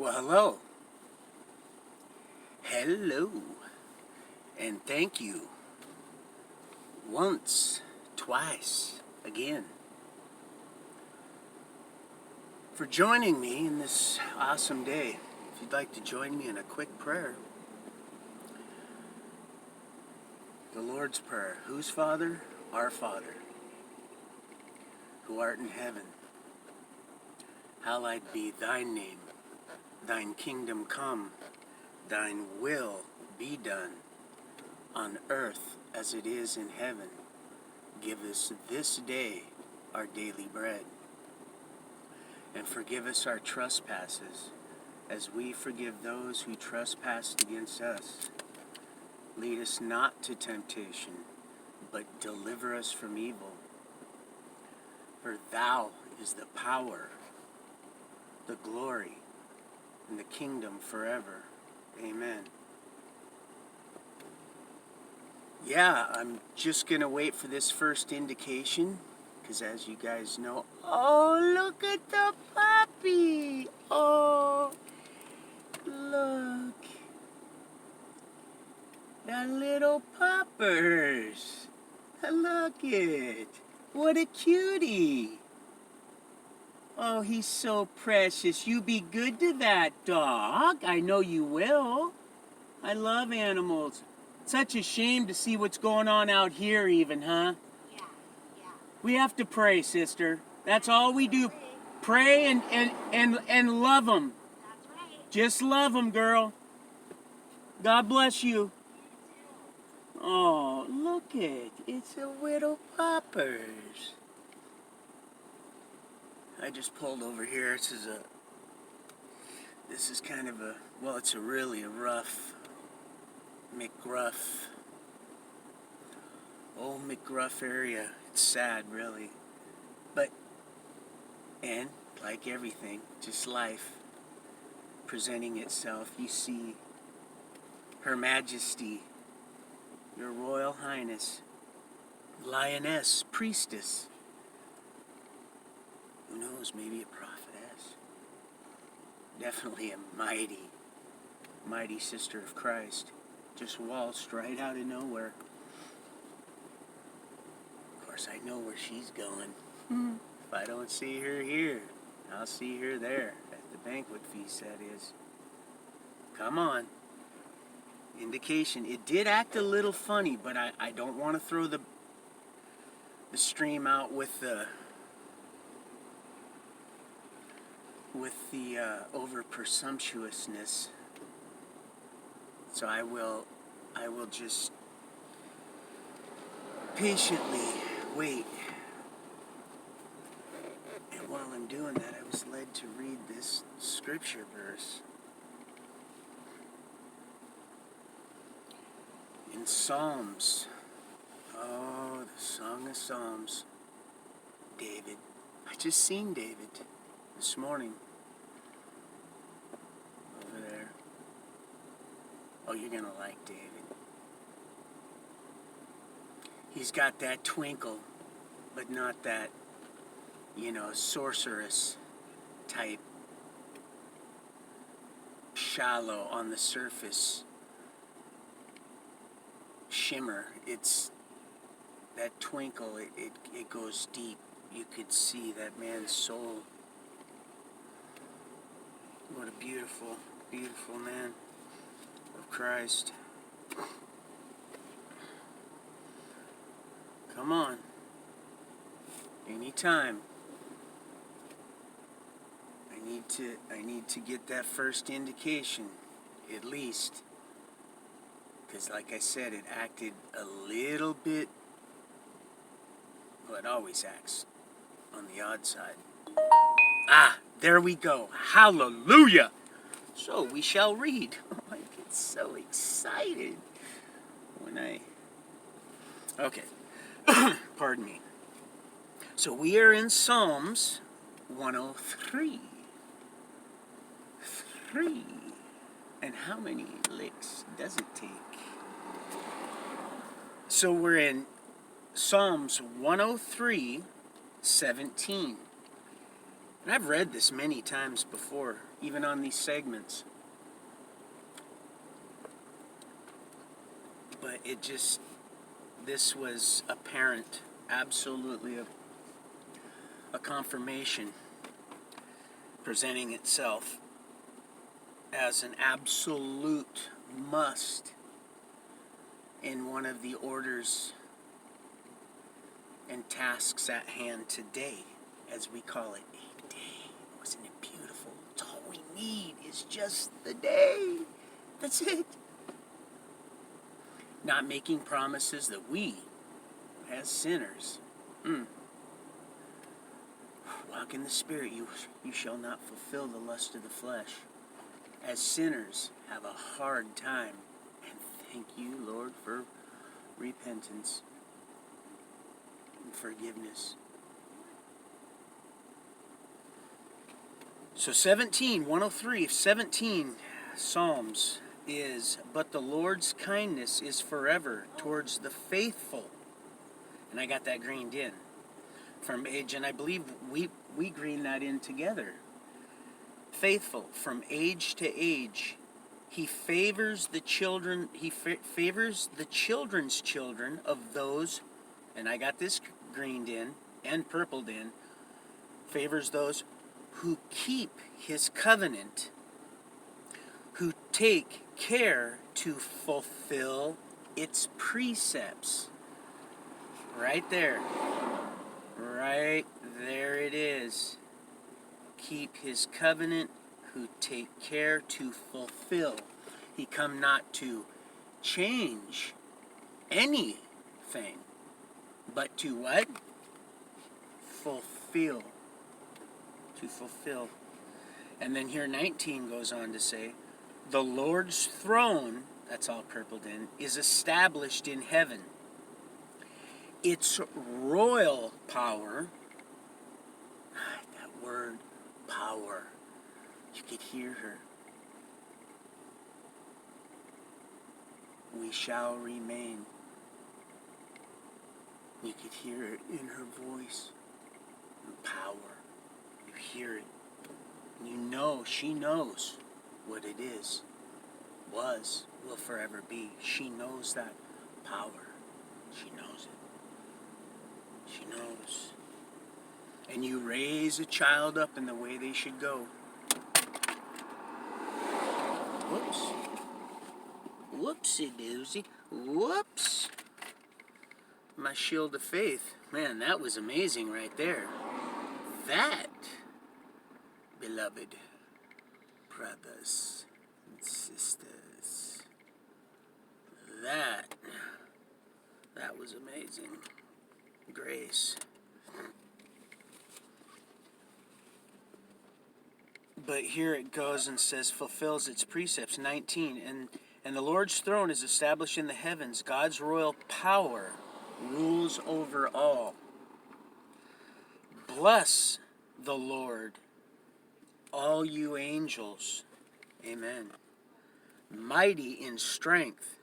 Well, hello. Hello. And thank you. Once, twice, again. For joining me in this awesome day. If you'd like to join me in a quick prayer. The Lord's Prayer. Whose Father? Our Father, who art in heaven. Hallowed be thy name. Thine kingdom come. Thine will be done on earth as it is in heaven. Give us this day our daily bread. And forgive us our trespasses, as we forgive those who trespass against us. Lead us not to temptation, but deliver us from evil. For thou is the power, the glory, and the kingdom forever. Amen. Yeah, I'm just going to wait for this first indication, because as you guys know, oh, look at the puppy. Oh, look. The little puppers. Look it. What a cutie. Oh, he's so precious. You be good to that dog. I know you will. I love animals. Such a shame to see what's going on out here even, huh? Yeah. We have to pray, sister. That's all we do. Pray and love them. That's right. Just love them, girl. God bless you. Oh, look it. It's a little puppers. I just pulled over here. This is kind of a, well, it's a really rough McGruff. Old McGruff area. It's sad, really. But, and like everything, just life presenting itself, you see Her Majesty, Your Royal Highness, Lioness, Priestess. Who knows, maybe a prophetess. Definitely a mighty sister of Christ. Just waltzed right out of nowhere. Of course, I know where she's going. If I don't see her here, I'll see her there. At the banquet feast, that is. Come on. Indication. It did act a little funny, but I don't want to throw the stream out with the over presumptuousness. So I will just patiently wait. And while I'm doing that, I was led to read this scripture verse in Psalms. Oh, the Song of Psalms. David. I just seen David this morning. Over there. Oh, you're gonna like David. He's got that twinkle, but not that, sorceress type, shallow on the surface shimmer. It's that twinkle, it goes deep. You could see that man's soul. What a beautiful, beautiful man of Christ. Come on. Anytime. I need to get that first indication, at least. Because like I said, it acted a little bit, well, it always acts on the odd side. Ah, there we go. Hallelujah. So we shall read. Oh, I get so excited when okay. Pardon me. So we are in Psalms 103. 3. And how many licks does it take? So we're in Psalms 103, 17. And I've read this many times before, even on these segments. But this was apparent, absolutely a confirmation presenting itself as an absolute must in one of the orders and tasks at hand today, as we call it, a day. Wasn't it beautiful? It's all we need is just the day. That's it. Not making promises that we, as sinners, walk in the Spirit, you shall not fulfill the lust of the flesh. As sinners, have a hard time. And thank you, Lord, for repentance and forgiveness. So 103, Psalms is, but the Lord's kindness is forever towards the faithful. And I got that greened in from age, and I believe we green that in together. Faithful from age to age. He favors the children, favors the children's children of those, and I got this greened in and purpled in, favors those who keep his covenant, who take care to fulfill its precepts. Right there. Right there it is. Keep his covenant, who take care to fulfill. He come not to change anything, but to what? Fulfill. To fulfill. And then here 19 goes on to say, the Lord's throne, that's all purpled in, is established in heaven. Its royal power, that word, power, you could hear her. We shall remain. You could hear it in her voice. Power. You hear it. You know, she knows what it is, was, will forever be. She knows that power. She knows it. She knows. And you raise a child up in the way they should go. Whoops. Whoopsie-doozy. Whoops. My shield of faith. Man, that was amazing right there. That, beloved brothers and sisters, that was amazing. Grace. But here it goes and says, fulfills its precepts. 19, and the Lord's throne is established in the heavens. God's royal power rules over all. Bless the Lord, all you angels. Amen. Mighty in strength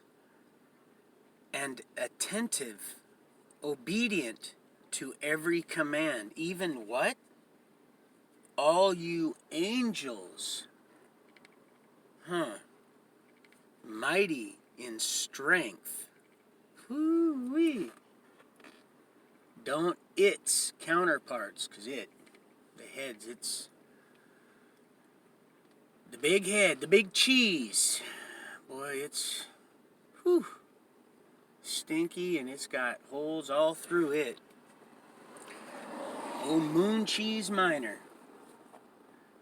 and attentive, obedient to every command. Even what? All you angels. Mighty in strength. Whoo-wee. Don't its counterparts, because the heads, it's the big head, the big cheese. Boy, it's stinky, and it's got holes all through it. Oh, moon cheese miner.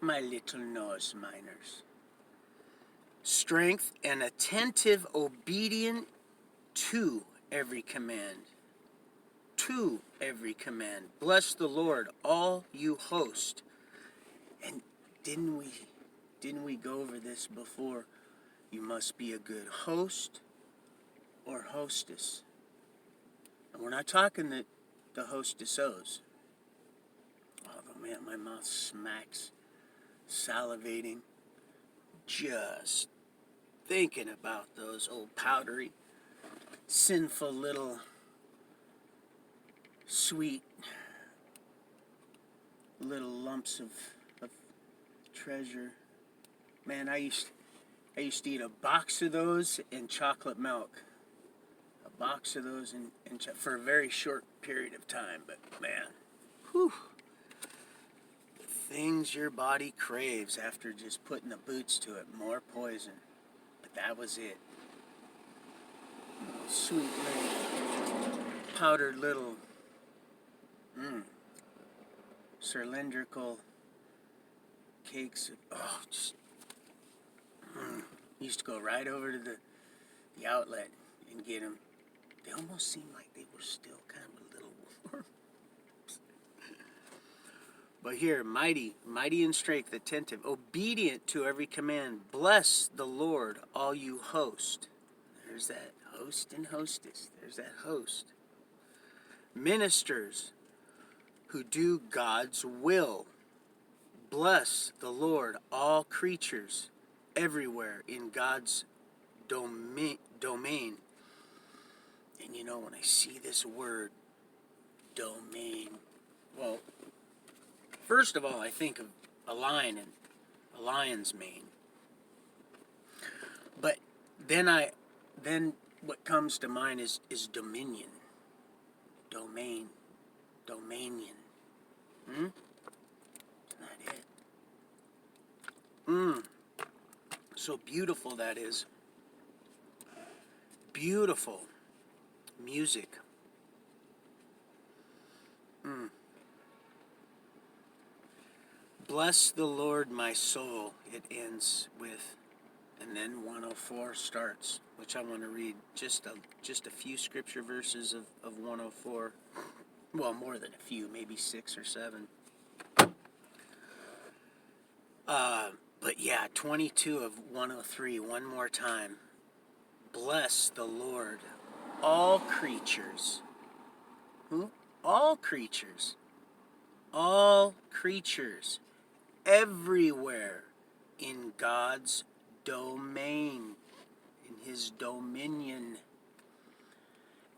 My little nose miners. Strength and attentive, obedient to every command. To every command. Bless the Lord, all you host. And didn't we go over this before? You must be a good host or hostess. And we're not talking the hostessos. Oh man, my mouth smacks, salivating, just thinking about those old powdery, sinful little sweet little lumps of treasure. Man, I used to eat a box of those and chocolate milk. A box of those for a very short period of time. But man, whew. The things your body craves after just putting the boots to it. More poison. But that was it. Sweet little powdered little cylindrical cakes. Oh, just used to go right over to the outlet and get them. They almost seemed like they were still kind of a little warm. But here, mighty in strength, attentive, obedient to every command. Bless the Lord, all you host. There's that host and hostess. There's that host. Ministers who do God's will. Bless the Lord, all creatures, everywhere in God's domain. And you know, when I see this word, domain, well, first of all, I think of a lion and a lion's mane. But then what comes to mind is dominion, domain, dominion. Isn't that it? So beautiful that is. Beautiful music. Bless the Lord, my soul, it ends with, and then 104 starts, which I want to read just a few scripture verses of 104. Well, more than a few, maybe 6 or 7. But yeah, 22 of 103, one more time. Bless the Lord, all creatures. Who? All creatures. All creatures. Everywhere in God's domain, in His dominion.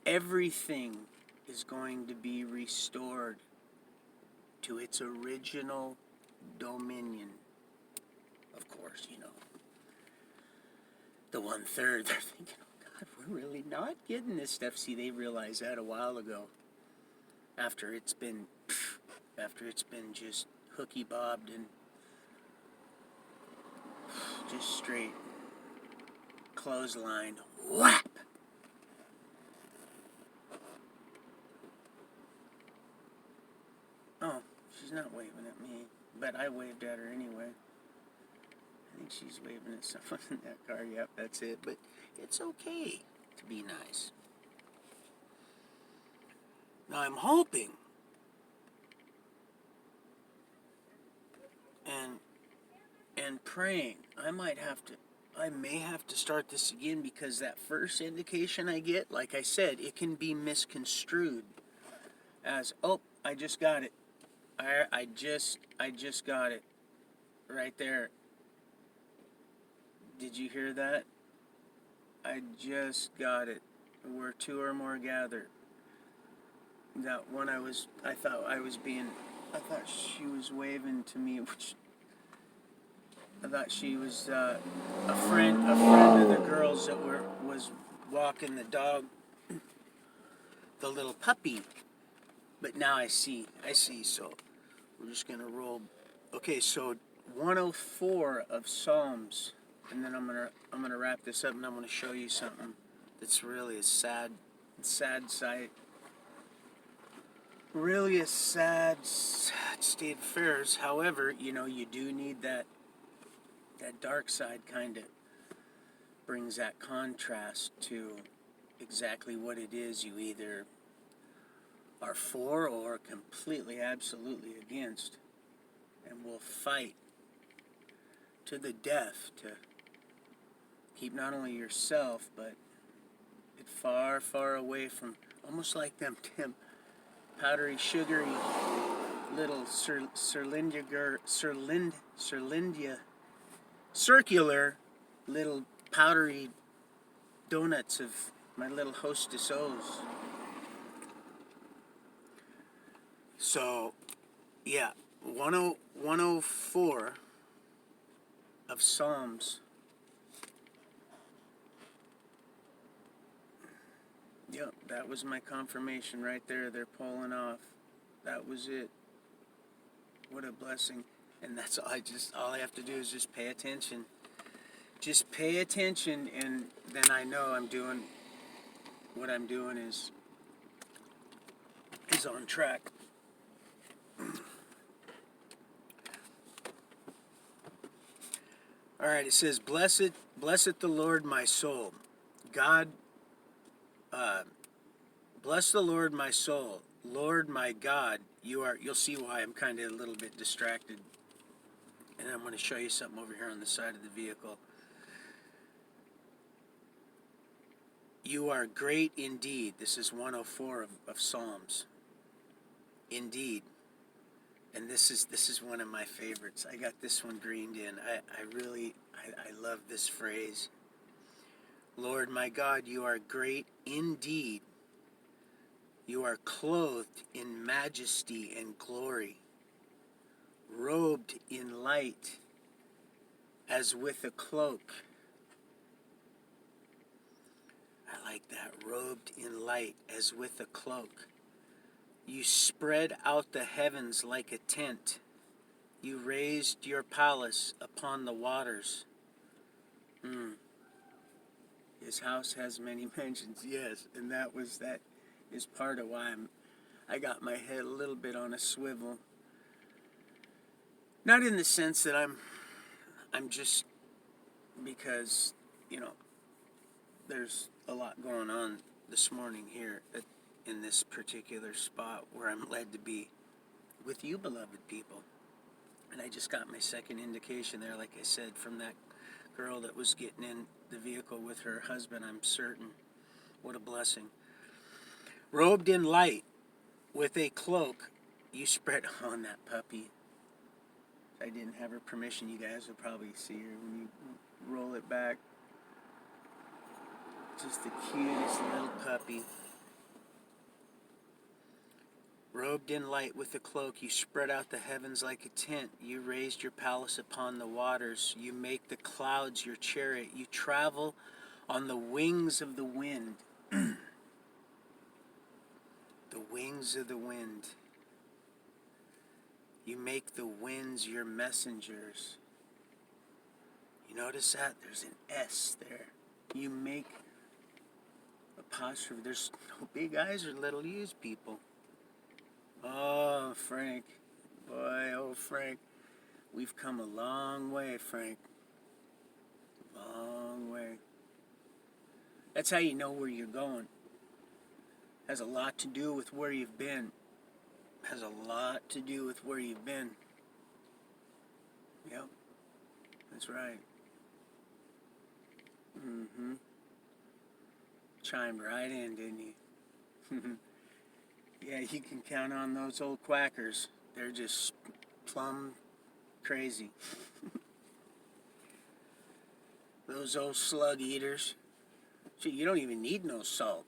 Everything is going to be restored to its original dominion. Of course, you know, the 1/3, they're thinking, oh God, we're really not getting this stuff. See, they realized that a while ago. After it's been just hooky bobbed and just straight clothesline, whap. Oh, she's not waving at me, but I waved at her anyway. I think she's waving at someone in that car. Yep, that's it. But it's okay to be nice. Now I'm hoping and praying. I may have to start this again, because that first indication I get, like I said, it can be misconstrued as, oh, I just got it. I just got it right there. Did you hear that? I just got it. Where 2 or more gathered. That one I thought she was waving to me, which I thought she was a friend of the girls that was walking the dog, the little puppy. But now I see. So we're just gonna roll. Okay, so 104 of Psalms, and then I'm gonna wrap this up, and I'm gonna show you something that's really a sad sight. Really a sad state of affairs. However, you know, you do need that dark side, kind of brings that contrast to exactly what it is you either are for or completely, absolutely against, and will fight to the death to keep not only yourself, but it far, far away from, almost like them powdery, sugary little circular little powdery donuts of my little Hostess O's. So, yeah, 104 of Psalms. Yep, that was my confirmation right there. They're pulling off. That was it. What a blessing. And that's all I have to do is just pay attention. Just pay attention, and then I know I'm doing what I'm doing is on track. All right, it says, blessed the Lord, my soul. God, bless the Lord, my soul. Lord, my God, you'll see why I'm kind of a little bit distracted. And I'm going to show you something over here on the side of the vehicle. You are great indeed. This is 104 of Psalms. Indeed. And this is one of my favorites. I got this one greened in. I love this phrase. Lord my God, you are great indeed. You are clothed in majesty and glory, robed in light as with a cloak. I like that. Robed in light as with a cloak. You spread out the heavens like a tent. You raised your palace upon the waters. His house has many mansions. Yes, and that is part of why I got my head a little bit on a swivel. Not in the sense that I'm just, because, there's a lot going on this morning here in this particular spot where I'm led to be with you, beloved people. And I just got my second indication there, like I said, from that girl that was getting in the vehicle with her husband, I'm certain. What a blessing. Robed in light with a cloak, you spread on that puppy. If I didn't have her permission, you guys would probably see her when you roll it back. Just the cutest little puppy. Robed in light with a cloak, you spread out the heavens like a tent. You raised your palace upon the waters. You make the clouds your chariot. You travel on the wings of the wind. The wings of the wind. You make the winds your messengers. You notice that? There's an S there. You make apostrophe. There's no big I's or little U's, people. Oh, Frank. Boy, oh, Frank. We've come a long way, Frank. Long way. That's how you know where you're going. Has a lot to do with where you've been. Has a lot to do with where you've been. Yep. That's right. Chimed right in, didn't you? Yeah, you can count on those old quackers. They're just plumb crazy. Those old slug eaters. Gee, you don't even need no salt.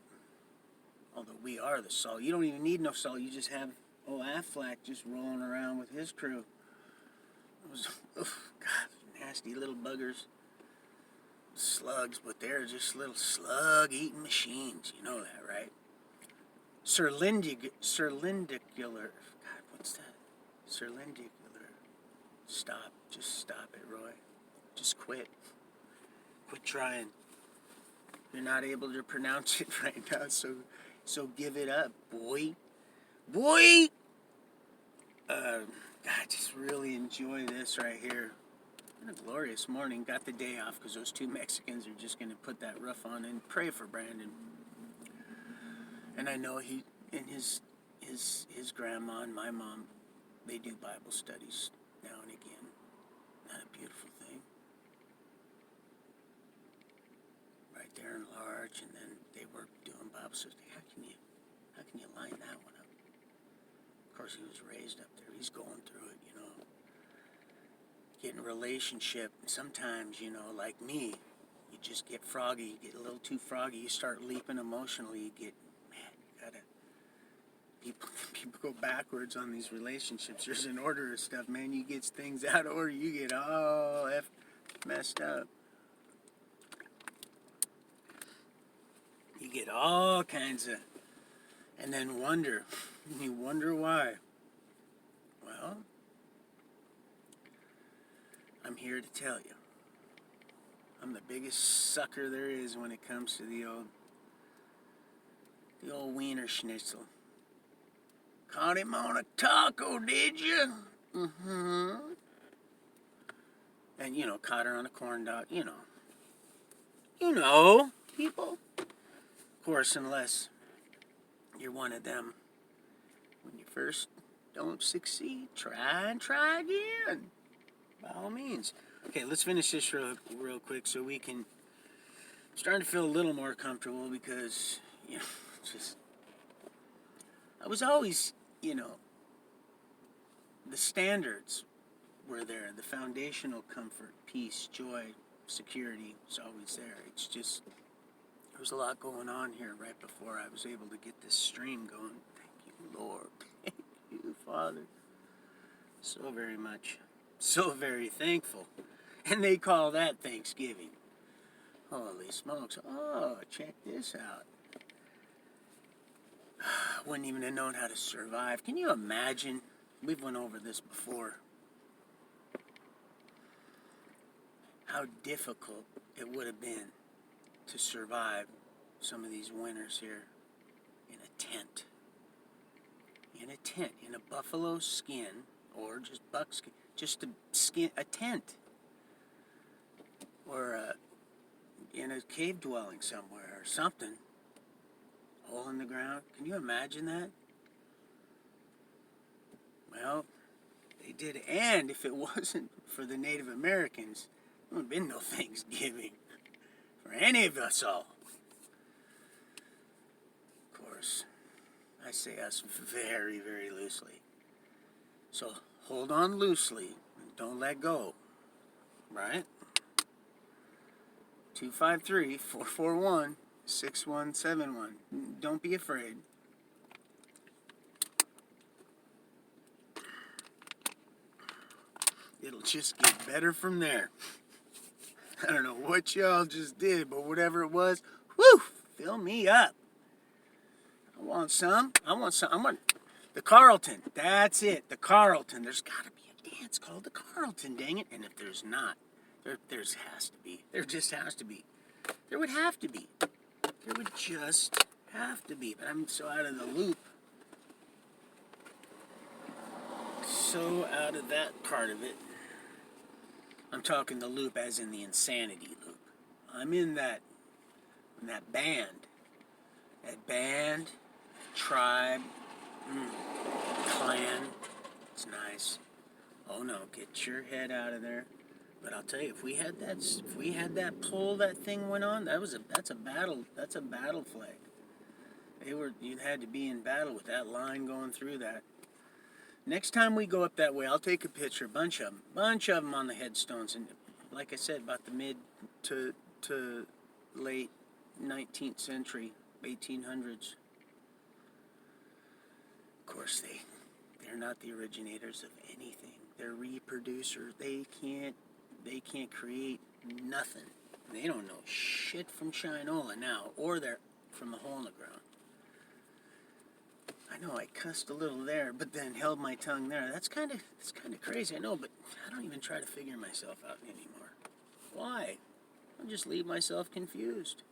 Although we are the salt. You don't even need no salt. You just have old Aflac just rolling around with his crew. Those, God, nasty little buggers. Slugs, but they're just little slug-eating machines. You know that, right? Serlindicular. God, what's that? Serlindicular. Stop. Just stop it, Roy. Just quit. Quit trying. You're not able to pronounce it right now, so give it up, boy. Boy! I just really enjoy this right here. What a glorious morning. Got the day off because those two Mexicans are just going to put that roof on and pray for Brandon. And I know he and his grandma and my mom, they do Bible studies now and again. Not a beautiful thing. Right there in large, and then they were doing Bible studies. How can you line that one up? Of course, he was raised up there. He's going through it, Getting a relationship. Sometimes, like me, you just get froggy. You get a little too froggy. You start leaping emotionally. You get, people go backwards on these relationships. There's an order of stuff, man. You get things out of order. You get all messed up. You get all kinds of, and then wonder. You wonder why. Well, I'm here to tell you. I'm the biggest sucker there is when it comes to the old wiener schnitzel. Caught him on a taco, did you? Mm-hmm. And, you know, caught her on a corn dog, you know. You know, people. Of course, unless you're one of them. When you first don't succeed, try and try again. By all means. Okay, let's finish this real quick so we can... I'm starting to feel a little more comfortable because, you know, just... I was always, you know, the standards were there. The foundational comfort, peace, joy, security was always there. It's just, there was a lot going on here right before I was able to get this stream going. Thank you, Lord. Thank you, Father. So very much. So very thankful. And they call that Thanksgiving. Holy smokes. Oh, check this out. Wouldn't even have known how to survive. Can you imagine? We've went over this before. How difficult it would have been to survive some of these winters here in a tent. In a tent, in a buffalo skin, or just buckskin, just a tent. Or in a cave dwelling somewhere or something. Hole in the ground. Can you imagine that? Well, they did. And if it wasn't for the Native Americans, there would have been no Thanksgiving for any of us all. Of course, I say us very, very loosely. So hold on loosely and don't let go. Right? 253-441-6171. Don't be afraid. It'll just get better from there. I don't know what y'all just did, but whatever it was, whew, fill me up. I want some. I want the Carlton. That's it, the Carlton. There's got to be a dance called the Carlton, dang it. And if there's not, there has to be. There just has to be. There would have to be. There would just have to be. But I'm so out of the loop. So out of that part of it. I'm talking the loop as in the insanity loop. I'm in that band. That band, tribe, clan. It's nice. Oh no, get your head out of there. But I'll tell you, if we had that pull that thing went on, that's a battle flag. You had to be in battle with that line going through that. Next time we go up that way, I'll take a picture, bunch of them on the headstones, and like I said, about the mid to late 19th century, 1800s. Of course, they're not the originators of anything. They're reproducers. They can't create nothing. They don't know shit from Shinola now, or they're from a hole in the ground. I know I cussed a little there, but then held my tongue there. That's kind of crazy, I know, but I don't even try to figure myself out anymore. Why? I'll just leave myself confused.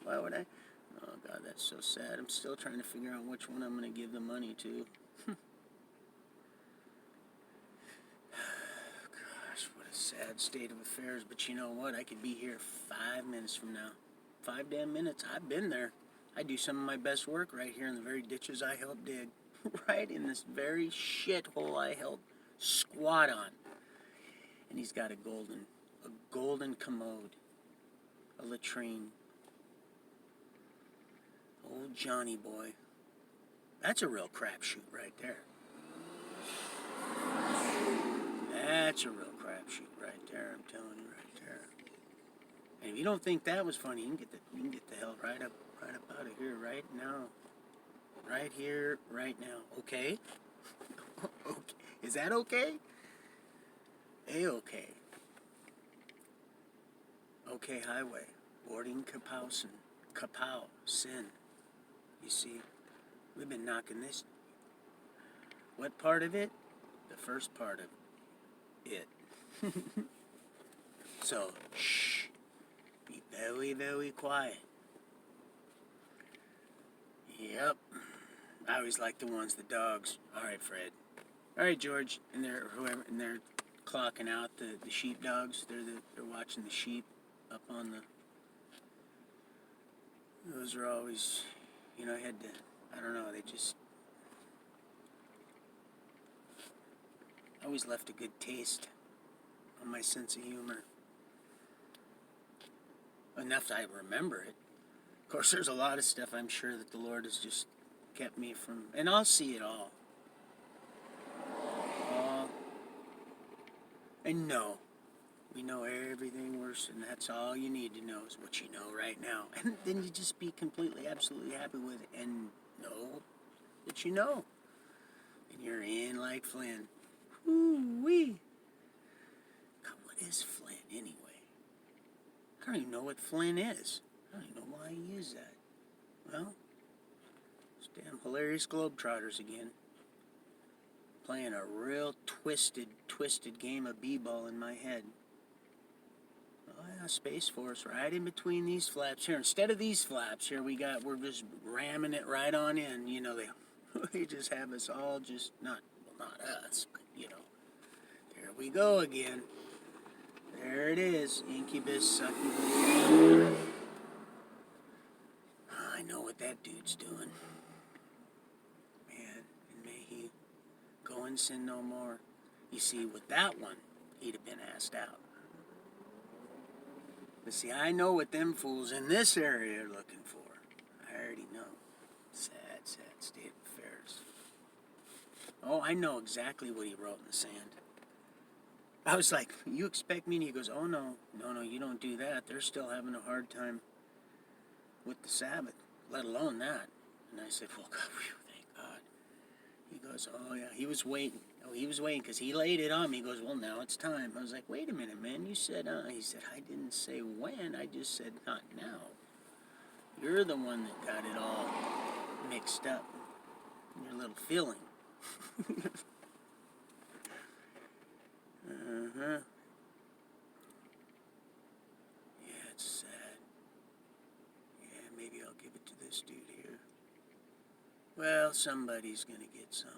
Why would I? Oh God, that's so sad. I'm still trying to figure out which one I'm going to give the money to. Gosh, what a sad state of affairs. But you know what? I could be here 5 minutes from now. 5 damn minutes. I've been there. I do some of my best work right here in the very ditches I helped dig. Right in this very shithole I helped squat on. And he's got a golden commode. A latrine. Old Johnny boy. That's a real crapshoot right there. That's a real crapshoot right there, I'm telling you right there. And if you don't think that was funny, you can get the hell right up out of here right now. Right here, right now. Okay? Okay. Is that okay? A-OK. OK Highway. Boarding Kapow, Sin. You see, we've been knocking this. What part of it? The first part of it. So, shh. Be very, very quiet. Yep. I always like the ones, the dogs. Alright, Fred. Alright, George. And they're clocking out the sheep dogs. They're watching the sheep up on the... Those are always, you know, I had to, I don't know, they just... I always left a good taste on my sense of humor. Enough that I remember it. Of course, there's a lot of stuff I'm sure that the Lord has just kept me from, and I'll see it all. And no, we know everything worse, and that's all you need to know is what you know right now. And then you just be completely, absolutely happy with it, and know that you know. And you're in like Flynn. Woo-wee. God, what is Flynn anyway? I don't even know what Flynn is. I don't even know why he used that. Well, it's damn hilarious Globetrotters again. Playing a real twisted game of b-ball in my head. Oh yeah, Space Force right in between these flaps here. Instead of these flaps here, we're just ramming it right on in. You know, they just have us all just, not us, but you know. There we go again. There it is. Incubus, succubus. I know what that dude's doing. Man, and may he go and sin no more. You see, with that one, he'd have been asked out. But see, I know what them fools in this area are looking for. I already know. Sad state of affairs. Oh, I know exactly what he wrote in the sand. I was like, you expect me? And he goes, oh, no, you don't do that. They're still having a hard time with the Sabbath, let alone that. And I said, well, God, thank God. He goes, oh, yeah, he was waiting. Oh, he was waiting because he laid it on me. He goes, well, now it's time. I was like, wait a minute, man. You said, he said, I didn't say when. I just said not now. You're the one that got it all mixed up in your little feeling. Uh-huh. Yeah, it's sad. Yeah, maybe I'll give it to this dude here. Well, somebody's gonna get some,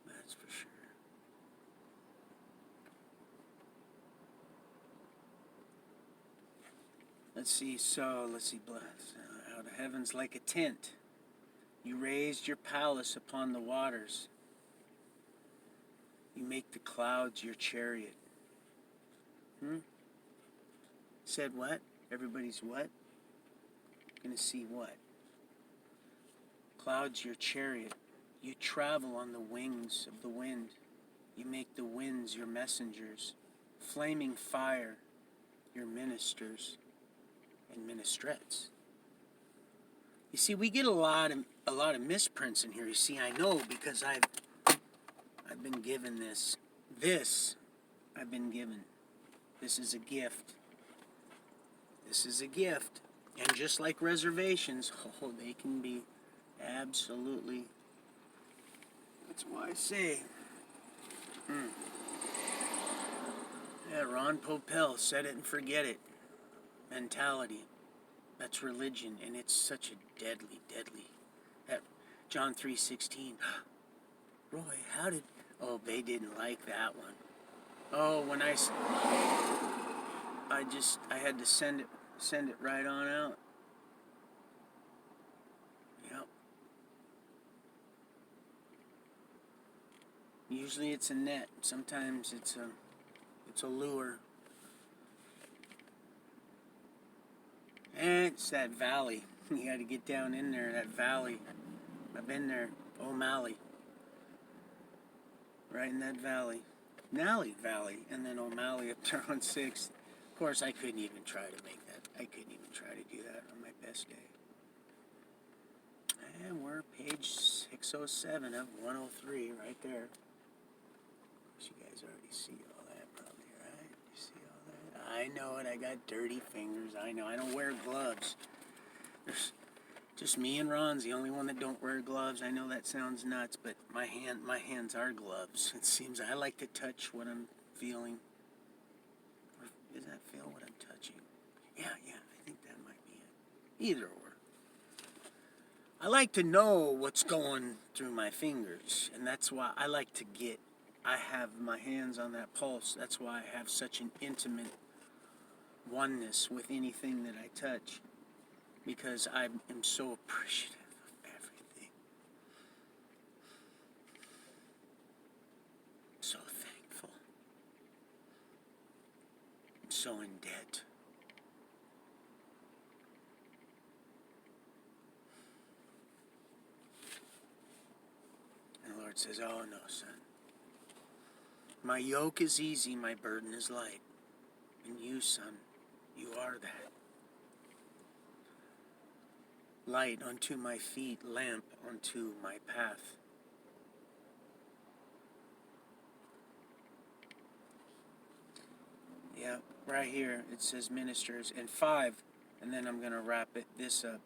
that's for sure. Let's see, bless out of heavens like a tent. You raised your palace upon the waters. You make the clouds your chariot. Said what? Everybody's what? Gonna see what? Clouds your chariot. You travel on the wings of the wind. You make the winds your messengers. Flaming fire, your ministers and ministrettes. You see, we get a lot of misprints in here. You see, I know because I've been given this. I've been given. This is a gift. This is a gift. And just like reservations, they can be absolutely, that's why I say. Yeah, Ron Popeil, set it and forget it mentality. That's religion, and it's such a deadly. That John 3:16. Roy, how did... Oh, they didn't like that one. Oh, when I had to send it right on out. Yep. Usually it's a net. Sometimes it's a lure. And it's that valley. You got to get down in there, that valley. I've been there. O'Malley. Right in that valley. Nally Valley. And then O'Malley up there on 6th. Of course, I couldn't even try to make that. I couldn't even try to do that on my best day. And we're page 607 of 103 right there. You guys already see all that probably, right? I know it. I got dirty fingers. I know. I don't wear gloves. There's just me and Ron's the only one that don't wear gloves. I know that sounds nuts, but my hands are gloves. It seems I like to touch what I'm feeling. Or does that feel what I'm touching? Yeah, I think that might be it. Either or. I like to know what's going through my fingers, and that's why I like to I have my hands on that pulse. That's why I have such an intimate oneness with anything that I touch, because I am so appreciative of everything. So thankful. I'm so in debt. And the Lord says, oh no, son. My yoke is easy, my burden is light. And you, son, you are that. Light unto my feet, lamp unto my path. Yeah, right here it says ministers. And 5, and then I'm going to wrap this up.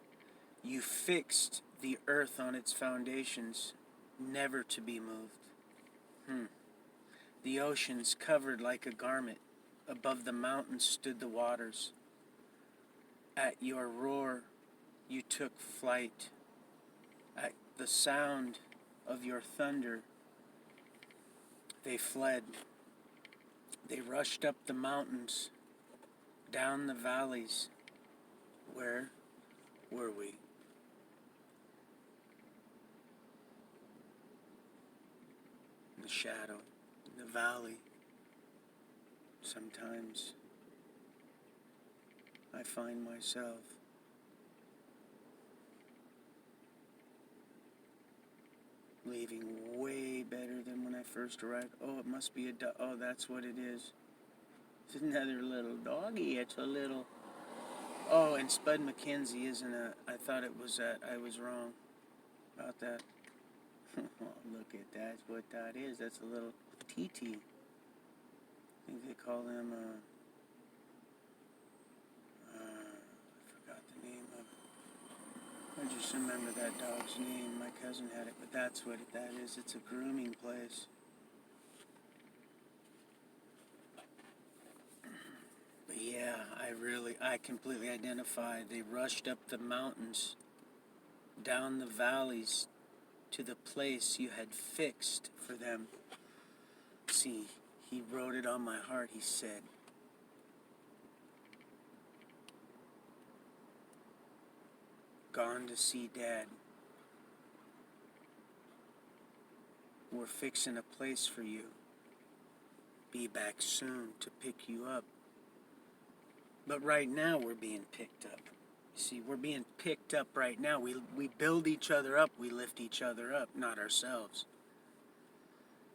You fixed the earth on its foundations, never to be moved. The oceans covered like a garment. Above the mountains stood the waters. At your roar, you took flight. At the sound of your thunder, they fled. They rushed up the mountains, down the valleys. Where were we? In the shadow, in the valley. Sometimes I find myself leaving way better than when I first arrived. Oh, it must be oh, that's what it is. It's another little doggy. It's a little... Oh, and Spud McKenzie isn't I thought it was that. I was wrong about that. Look at that. That's what that is. That's a little TT. I think they call them, I forgot the name of it. I just remember that dog's name. My cousin had it, but that's what that is. It's a grooming place. But yeah, I completely identify. They rushed up the mountains, down the valleys, to the place you had fixed for them. See, he wrote it on my heart. He said, gone to see Dad. We're fixing a place for you. Be back soon to pick you up. But right now we're being picked up. See, we're being picked up right now. We build each other up. We lift each other up, not ourselves.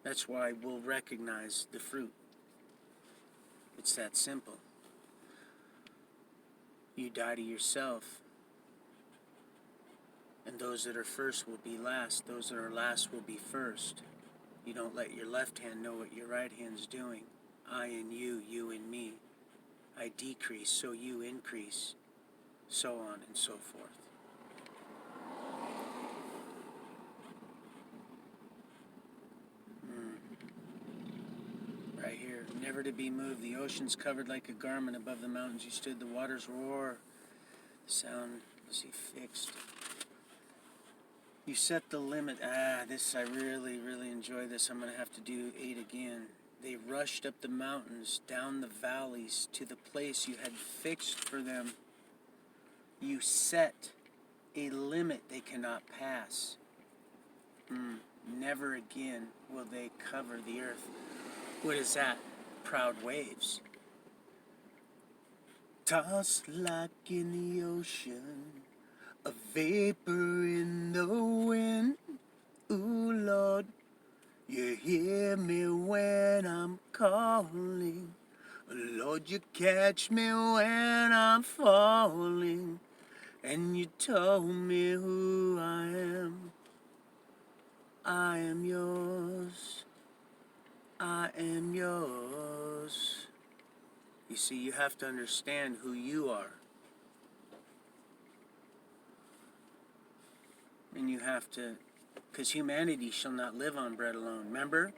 That's why we'll recognize the fruit. It's that simple. You die to yourself, and those that are first will be last. Those that are last will be first. You don't let your left hand know what your right hand's doing. I and you and me. I decrease, so you increase, so on and so forth. Right here, never to be moved. The oceans covered like a garment. Above the mountains you stood. The waters roar. The sound, is he fixed? You set the limit. This, I really, really enjoy this. I'm going to have to do 8 again. They rushed up the mountains, down the valleys, to the place you had fixed for them. You set a limit they cannot pass. Never again will they cover the earth. What is that? Proud waves. Tossed like in the ocean, a vapor in the wind. Ooh, Lord, you hear me when I'm calling. Lord, you catch me when I'm falling. And you told me who I am. I am yours. I am yours. You see, you have to understand who you are. And you have to, because humanity shall not live on bread alone. Remember?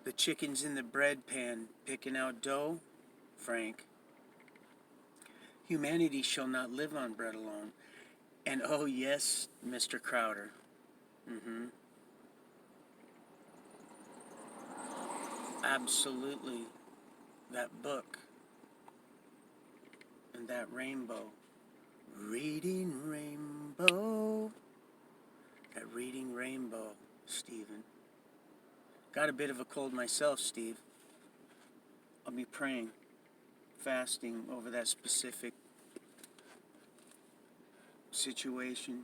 The chicken's in the bread pan picking out dough, Frank. Humanity shall not live on bread alone. And oh yes, Mr. Crowder. Absolutely. That book. And that rainbow. Reading rainbow. That reading rainbow, Stephen. Got a bit of a cold myself, Steve. I'll be praying, fasting over that specific situation.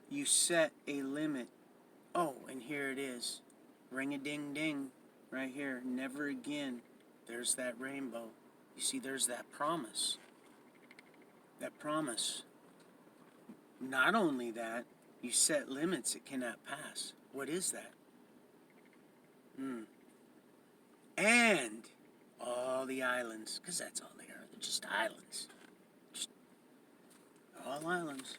You set a limit. Oh, and here it is. Ring-a-ding-ding. Right here. Never again. There's that rainbow. You see, there's that promise. That promise. Not only that, you set limits it cannot pass. What is that? And all the islands, because that's all they are. They're just islands. Just all islands.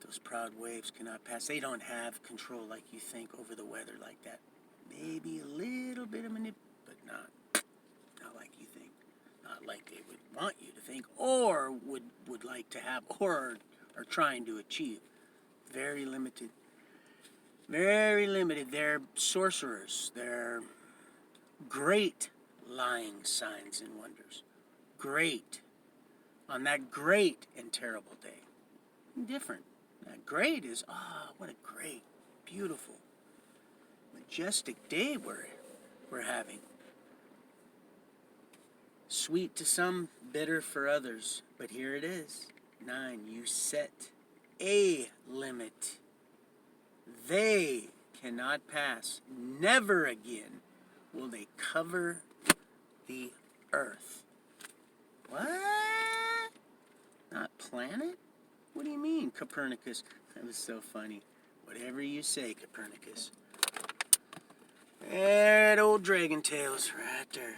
Those proud waves cannot pass. They don't have control like you think over the weather like that. Maybe a little bit of but not like you think. Not like they would want you to think, or would like to have, or are trying to achieve. Very limited. Very limited. They're sorcerers. They're great lying signs and wonders. Great. On that great and terrible day. Different. That great is, what a great, beautiful, majestic day we're having. Sweet to some, bitter for others. But here it is. 9. You set a limit. They cannot pass. Never again will they cover the earth. What? Not planet? What do you mean, Copernicus? That was so funny. Whatever you say, Copernicus. That old dragon tail's right there.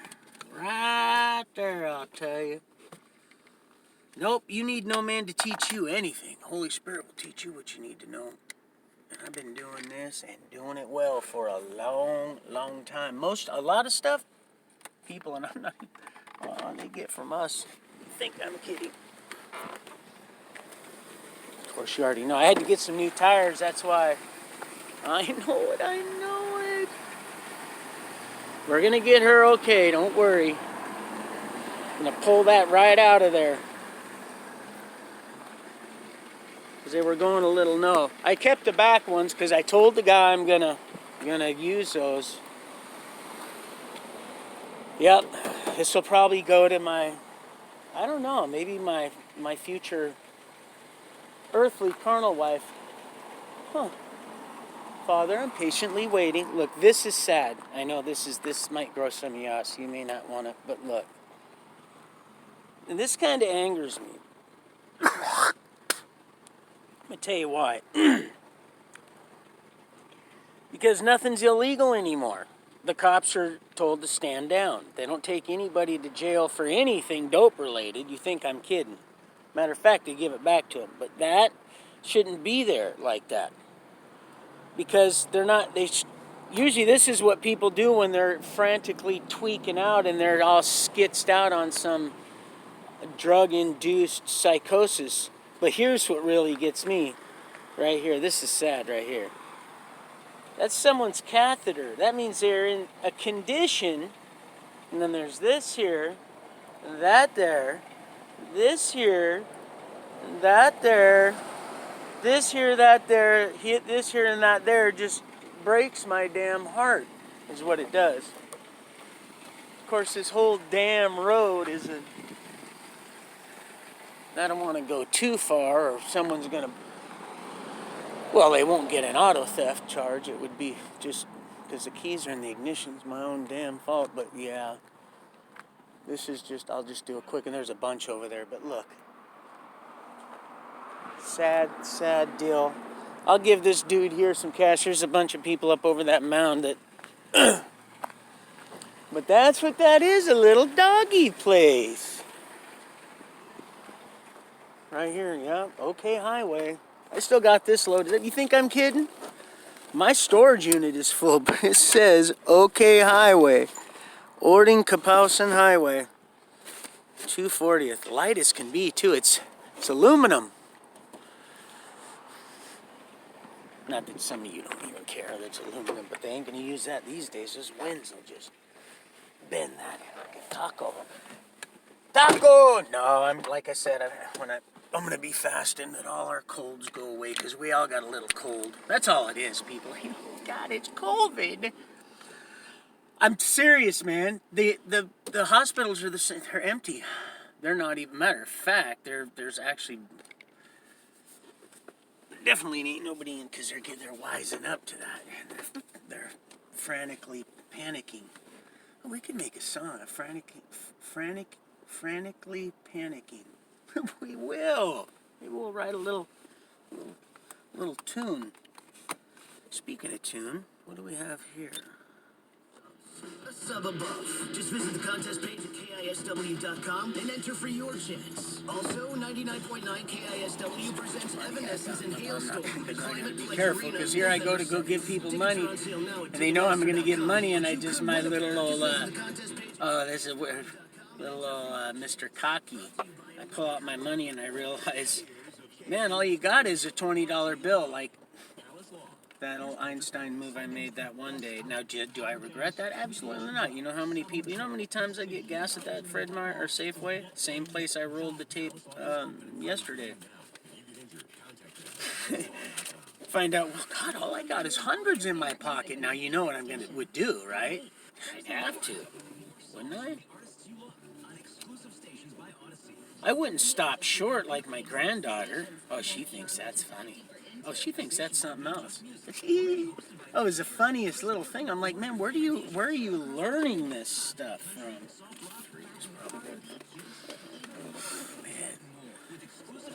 Right there, I'll tell you. Nope, you need no man to teach you anything. Holy Spirit will teach you what you need to know. And I've been doing this and doing it well for a long, long time. A lot of stuff, people, and I'm not, they get from us. You think I'm kidding. Of course, you already know. I had to get some new tires, that's why. I know it. We're going to get her okay, don't worry. I'm going to pull that right out of there. Because they were going a little no. I kept the back ones because I told the guy I'm gonna use those. Yep, this will probably go to my, I don't know, maybe my future earthly carnal wife. Father, I'm patiently waiting. Look, this is sad. I know this might gross some of you out, so you may not want to, but look. And this kind of angers me. Let me tell you why. Because nothing's illegal anymore. The cops are told to stand down. They don't take anybody to jail for anything dope related. You think I'm kidding. Matter of fact, they give it back to them. But that shouldn't be there like that. Because they're not, usually this is what people do when they're frantically tweaking out and they're all skitzed out on some drug-induced psychosis. But here's what really gets me right here. This is sad right here. That's someone's catheter. That means they're in a condition. And then there's this here, that there, this here, that there, this here, that there, hit this here and that there. Just breaks my damn heart, is what it does. Of course, this whole damn road is I don't want to go too far, or someone's going to... Well, they won't get an auto theft charge. It would be just because the keys are in the ignition. It's my own damn fault. But yeah, this is just, I'll just do it quick. And there's a bunch over there. But look. Sad, sad deal. I'll give this dude here some cash. There's a bunch of people up over that mound that But that's what that is, a little doggy place. Right here, yeah, OK Highway. I still got this loaded. You think I'm kidding? My storage unit is full, but it says OK Highway. Ording Kapowson Highway. 240th. Light as can be, too. It's aluminum. Not that some of you don't even care that it's aluminum, but they ain't going to use that these days. Those winds will just bend that like a taco. Taco! No, I'm like I said, I'm going to be fasting that all our colds go away because we all got a little cold. That's all it is, people. God, it's COVID. I'm serious, man. The hospitals are they're empty. They're not even, matter of fact, there's actually definitely ain't nobody in because they're wising up to that. They're frantically panicking. Oh, we could make a song, frantically panicking. We will. Maybe we'll write a little tune. Speaking of tune, what do we have here? A sub above. Just visit the contest page at KISW.com and enter for your chance. Also, 99.9 KISW presents Evanescence and Hailstorm. Be careful, because here I go to give people money, and they know I'm going to give money, and I just, my little old, this is little old Mr. Cocky. I pull out my money, and I realize, man, all you got is a $20 bill, like that old Einstein move I made that one day. Now, do I regret that? Absolutely not. You know how many people, you know how many times I get gas at that Fred Meyer or Safeway? Same place I rolled the tape yesterday. Find out, well, God, all I got is hundreds in my pocket. Now, you know what would do, right? I'd have to, wouldn't I? I wouldn't stop short like my granddaughter. Oh, she thinks that's funny. Oh, she thinks that's something else. Oh, it's the funniest little thing. I'm like, man, where are you learning this stuff from? Man,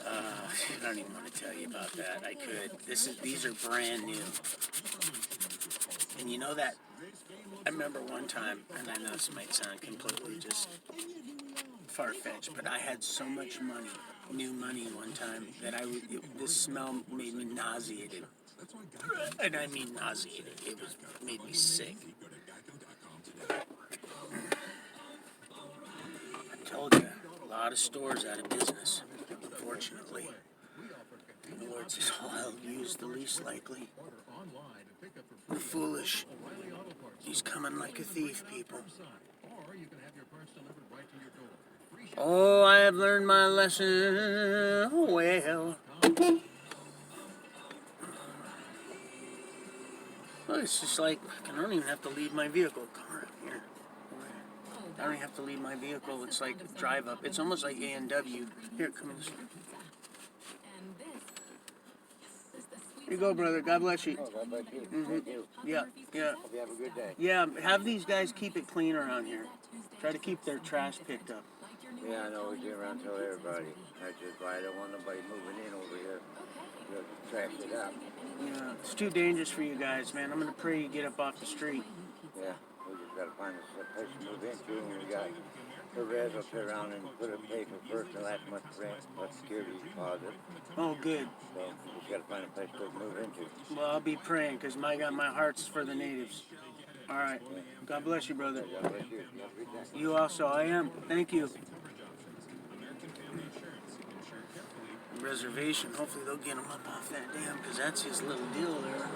I don't even want to tell you about that. I could. These are brand new. And you know that? I remember one time, and I know this might sound completely just far-fetched, but I had so much money, new money one time, that this smell made me nauseated. And I mean nauseated. It made me sick. I told you, a lot of stores out of business, unfortunately. The Lord says, I'll use the least likely. The foolish. He's coming like a thief, people. Oh, I have learned my lesson well. Well, it's just like, I don't even have to leave my vehicle. Come around here. I don't even have to leave my vehicle. It's like a drive up. It's almost like A&W. Here, come in. Here you go, brother. God bless you. Oh, God bless you. Mm-hmm. Yeah. Hope you have a good day. Yeah, have these guys keep it clean around here. Try to keep their trash picked up. Yeah, I know. We get around to everybody. That's just why I don't want nobody moving in over here to trash it up. Yeah, it's too dangerous for you guys, man. I'm going to pray you get up off the street. Yeah, we just got to find a place to move into, and we got the res will sit around and put a paper first, and that's much rent, much security deposit. Oh, good. So we just got to find a place to move into. Well, I'll be praying, because my heart's for the natives. All right. God bless you, brother. God bless you. Have a good day. You also. I am. Thank you. Reservation. Hopefully they'll get him up off that dam, because that's his little deal there.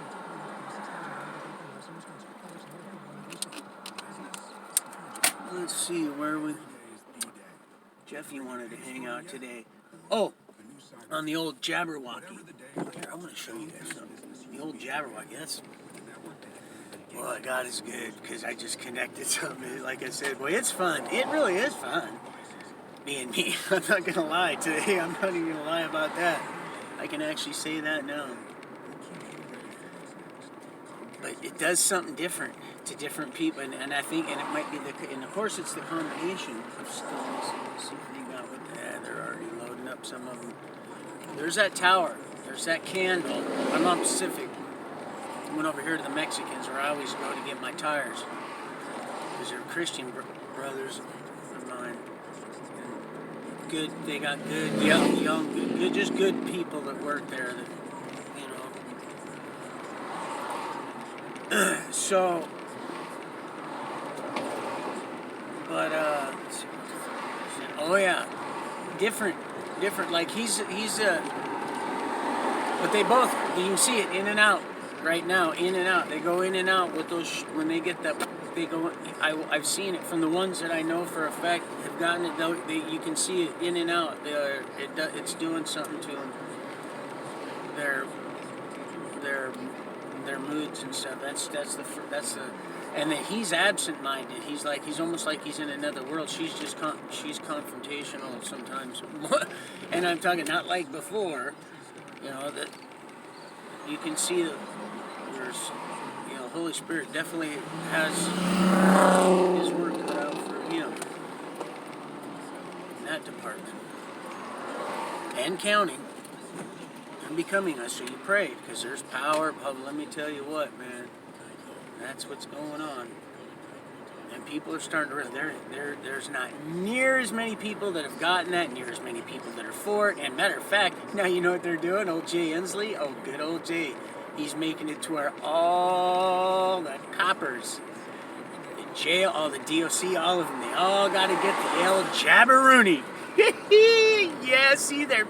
Let's see, where are we? Jeffy wanted to hang out today. Oh, on the old Jabberwocky. Here, I want to show you guys something. The old Jabberwocky, well, God is good, because I just connected something. Like I said, boy, it's fun. It really is fun. Being me. I'm not going to lie today. I'm not even going to lie about that. I can actually say that now. But it does something different to different people. And I think, and it might be and of course it's the combination of stones. Let's see if they got with that. They're already loading up some of them. There's that tower. There's that candle. I'm on Pacific. I went over here to the Mexicans where I always go to get my tires. because they're Christian brothers of mine. And good, they got good, young, good, just good people that work there. That, so, but oh yeah, different. Like he's but they both, you can see it in and out right now, in and out. They go in and out with those when they get that. They go. I've seen it from the ones that I know for a fact have gotten it. You can see it in and out. It's doing something to them. Their moods and stuff. That's the and then he's absent-minded. He's almost like he's in another world. She's just she's confrontational sometimes, and I'm talking not like before. That you can see that there's Holy Spirit definitely has his work cut out for him in that department and counting. Becoming us, so you pray, because there's power. Let me tell you what, man, that's what's going on. And people are starting to realize there's not near as many people that have gotten that, near as many people that are for it. And matter of fact, now you know what they're doing. Old Jay Inslee, oh good old Jay, he's making it to where all the coppers, the jail, all the DOC, all of them, they all got to get the El Jabberoonie. Yeah, see, they're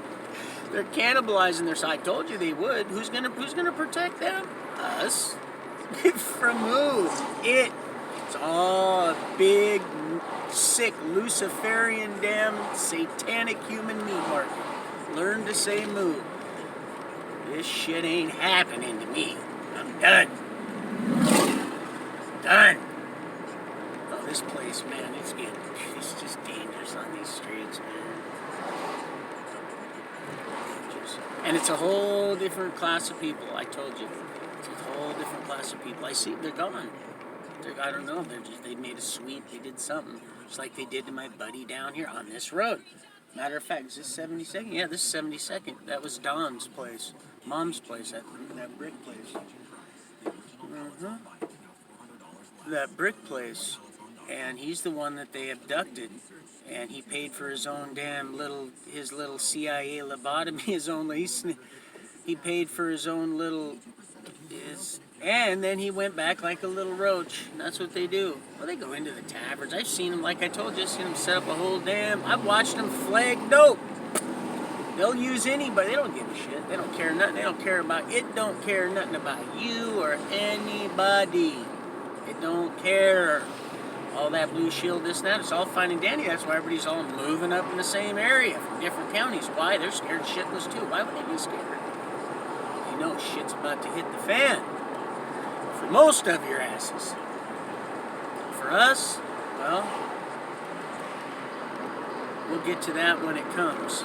cannibalizing their side. I told you they would. Who's gonna protect them? Us. From who? It's all a big, sick, Luciferian, damn, satanic human meat market. Learn to say moo. This shit ain't happening to me. I'm done. Done. Oh, this place, man, it's just dangerous on these streets, man. And it's a whole different class of people, I told you. It's a whole different class of people. I see, they're gone. I don't know, they made a sweep, they did something. Just like they did to my buddy down here on this road. Matter of fact, is this 72nd? Yeah, this is 72nd. That was Don's place. Mom's place, that brick place. That brick place. And he's the one that they abducted. And he paid for his own his little CIA lobotomy, he paid for his own and then he went back like a little roach. And that's what they do. Well, they go into the taverns. I've seen them, like I told you, I've seen them set up a whole I've watched them flag dope. They'll use anybody. They don't give a shit. They don't care nothing. They don't care about it. Don't care nothing about you or anybody. It don't care. All that blue shield, this and that, it's all fine and dandy. That's why everybody's all moving up in the same area from different counties. Why? They're scared shitless too. Why would they be scared? They know shit's about to hit the fan. For most of your asses. For us, well, we'll get to that when it comes.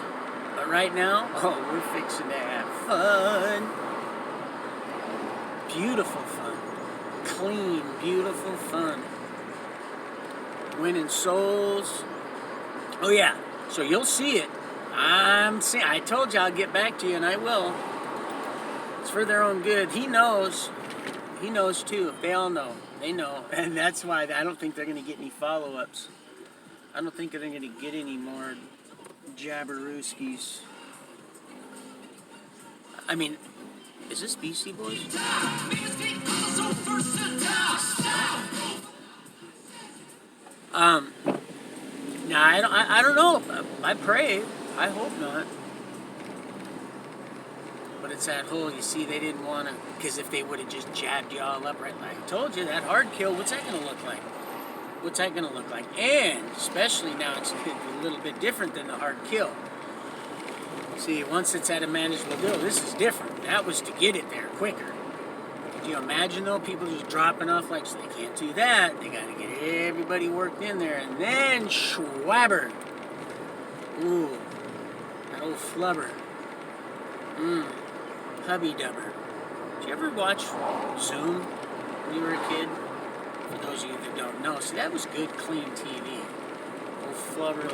But right now, we're fixing to have fun. Beautiful fun. Clean, beautiful fun. Winning souls. Oh yeah, so you'll see it. I told you I'll get back to you, and I will. It's for their own good. He knows. He knows too. They all know. They know, and that's why I don't think they're going to get any follow-ups. I don't think they're going to get any more jabberooskies. I mean, is this BC Boys? No, I don't know. I pray. I hope not. But it's that whole, you see, they didn't want to, because if they would have just jabbed you all up right, like I told you, that hard kill, what's that going to look like? What's that going to look like? And especially now, it's a little bit different than the hard kill. See, once it's at a manageable deal, this is different. That was to get it there quicker. Could you imagine, though, people just dropping off like, so they can't do that. They got to get everybody worked in there, and then schwabber. Ooh, that old flubber. Hubby dubber. Did you ever watch Zoom when you were a kid? For those of you that don't know, see, that was good, clean TV. Old flubber.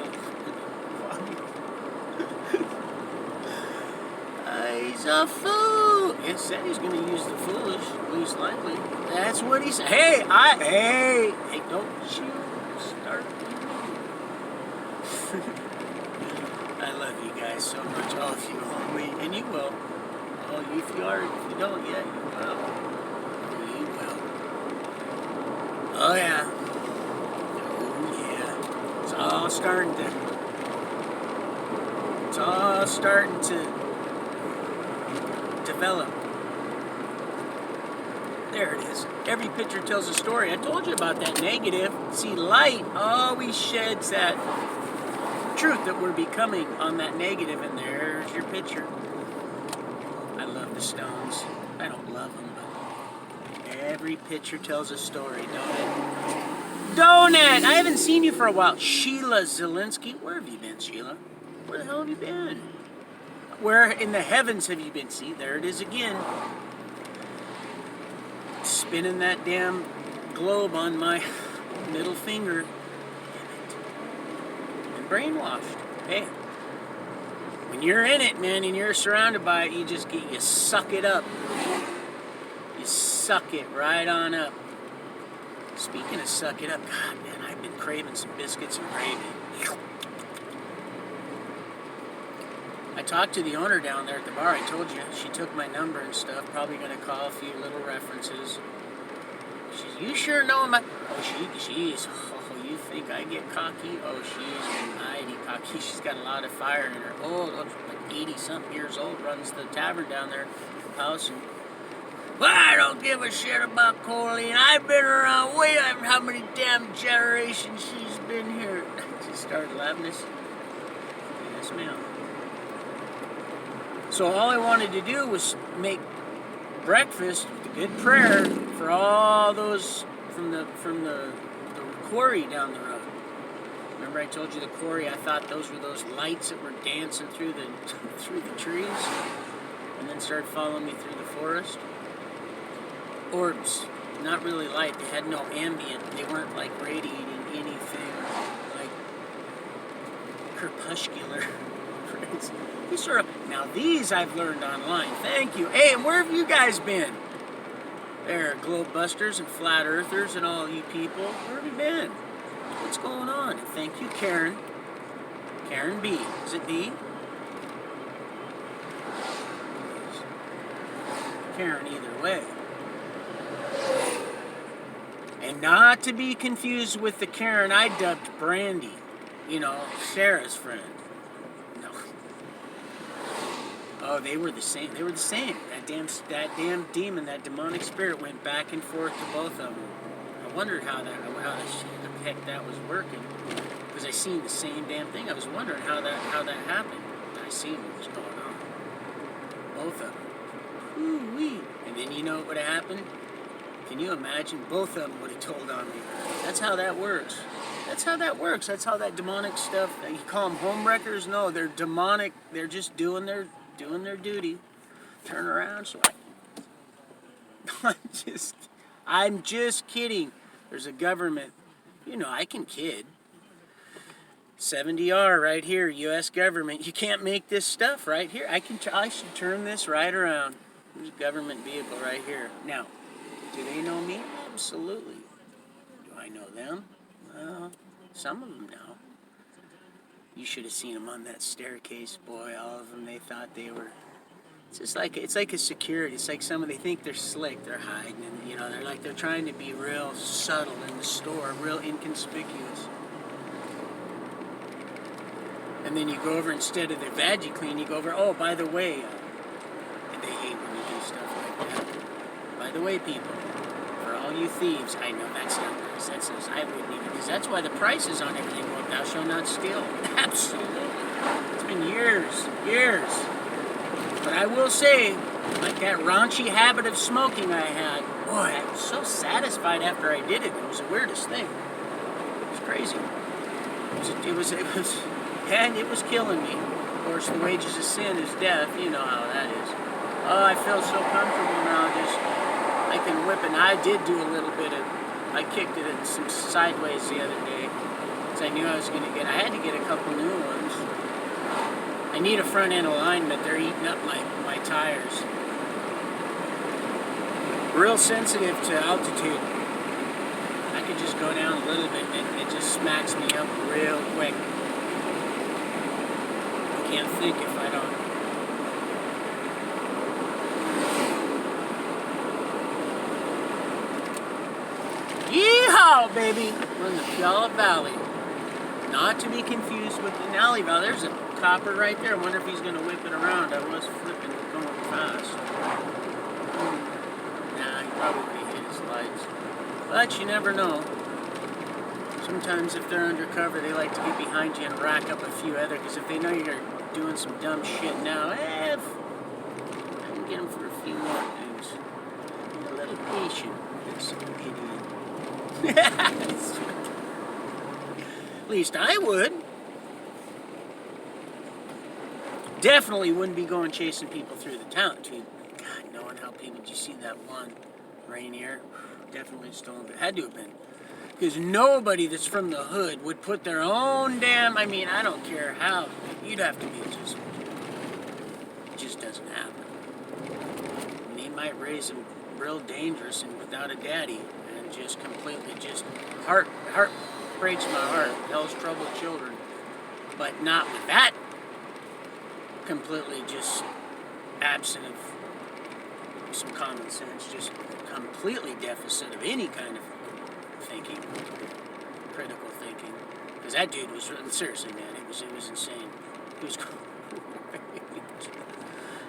He's a fool. He said he's going to use the foolish, least likely. That's what he said. Hey, don't you start. I love you guys so much, all of you, homie, and you will. Oh, if you are, if you don't yet, you will. You will. Oh yeah. Oh yeah. It's all starting to develop. There it is. Every picture tells a story. I told you about that negative. See, light always sheds that truth that we're becoming on that negative, and there's your picture. I love the stones. I don't love them, but every picture tells a story, don't it? Don't it? I haven't seen you for a while. Sheila Zielinski. Where have you been, Sheila? Where the hell have you been? Where in the heavens have you been? See, there it is again. Spinning that damn globe on my middle finger. And brainwashed. Hey, when you're in it, man, and you're surrounded by it, you suck it up. You suck it right on up. Speaking of suck it up, God, man, I've been craving some biscuits and gravy. I talked to the owner down there at the bar. I told you, she took my number and stuff. Probably going to call a few little references. She's, you sure know my... Oh, she's... Oh, you think I get cocky? Oh, she's mighty cocky. She's got a lot of fire in her. Oh, like 80-something years old, runs the tavern down there, house. And, well, I don't give a shit about Colleen. I've been around way over how many damn generations she's been here. She started laughing. Yes, ma'am. So all I wanted to do was make breakfast with a good prayer for all those from the quarry down the road. Remember I told you the quarry? I thought those were those lights that were dancing through the trees, and then started following me through the forest. Orbs, not really light. They had no ambient. They weren't like radiating anything like crepuscular. Now these I've learned online. Thank you. Hey, and where have you guys been? There, globe busters and flat earthers and all you people. Where have you been? What's going on? And thank you, Karen. Karen B. Is it B? Karen either way. And not to be confused with the Karen I dubbed Brandy. You know, Sarah's friend. Oh, they were the same. They were the same. That damn demon, that demonic spirit went back and forth to both of them. I wondered how the heck that was working, because I seen the same damn thing. I was wondering how that happened. I seen what was going on. Both of them. Ooh-wee. And then you know what would have happened? Can you imagine? Both of them would have told on me. That's how that works. That's how that works. That's how that demonic stuff. You call them homewreckers? No, they're demonic. They're just doing their duty. Turn around, so I'm just kidding. There's a government, you know, I can kid. 70R right here, U.S. government. You can't make this stuff right here. I should turn this right around. There's a government vehicle right here. Now, do they know me? Absolutely. Do I know them? Well, some of them know. You should have seen them on that staircase, boy. All of them, they thought they were. It's like a security. It's like they think they're slick. They're hiding, and you know, they're trying to be real subtle in the store, real inconspicuous. And then you go over, instead of the VagiClean, you go over. Oh, by the way, and they hate when you do stuff like that. By the way, people, for all you thieves, I know that's not nice. That's nice. I wouldn't even, because that's why the prices on everything go up. Thou shalt not steal. Absolutely. It's been years. But I will say, like that raunchy habit of smoking I had, boy, I was so satisfied after I did it. It was the weirdest thing. It was crazy. And it was killing me. Of course, the wages of sin is death. You know how that is. Oh, I feel so comfortable now. I can whip it. And I did do a little bit of, I kicked it in some sideways the other day. Because I knew I had to get a couple new ones. I need a front end alignment. They're eating up my tires. real sensitive to altitude. I could just go down a little bit and it just smacks me up real quick. I can't think if I don't. Yeehaw, baby! We're in the Puyallup Valley. Not to be confused with the Denali Valley. There's a copper right there. I wonder if he's going to whip it around. I was flipping, going fast. Nah, he probably would have hit his lights. But you never know. Sometimes if they're undercover, they like to get behind you and rack up a few other, because if they know you're doing some dumb shit now, I can get them for a few more things. Be a little patient. This idiot. At least I would. Definitely wouldn't be going chasing people through the town, too. God, knowing how people, did you see that one Rainier? Definitely stolen, but had to have been. Because nobody that's from the hood would put their own damn, I mean, I don't care how, you'd have to be just, it just doesn't happen. And they might raise them real dangerous and without a daddy, and just completely, just heart breaks my heart. Hell's troubled children, but not with that. Completely just absent of some common sense, just completely deficit of any kind of thinking, critical thinking. Because that dude was seriously, man, it was insane. He was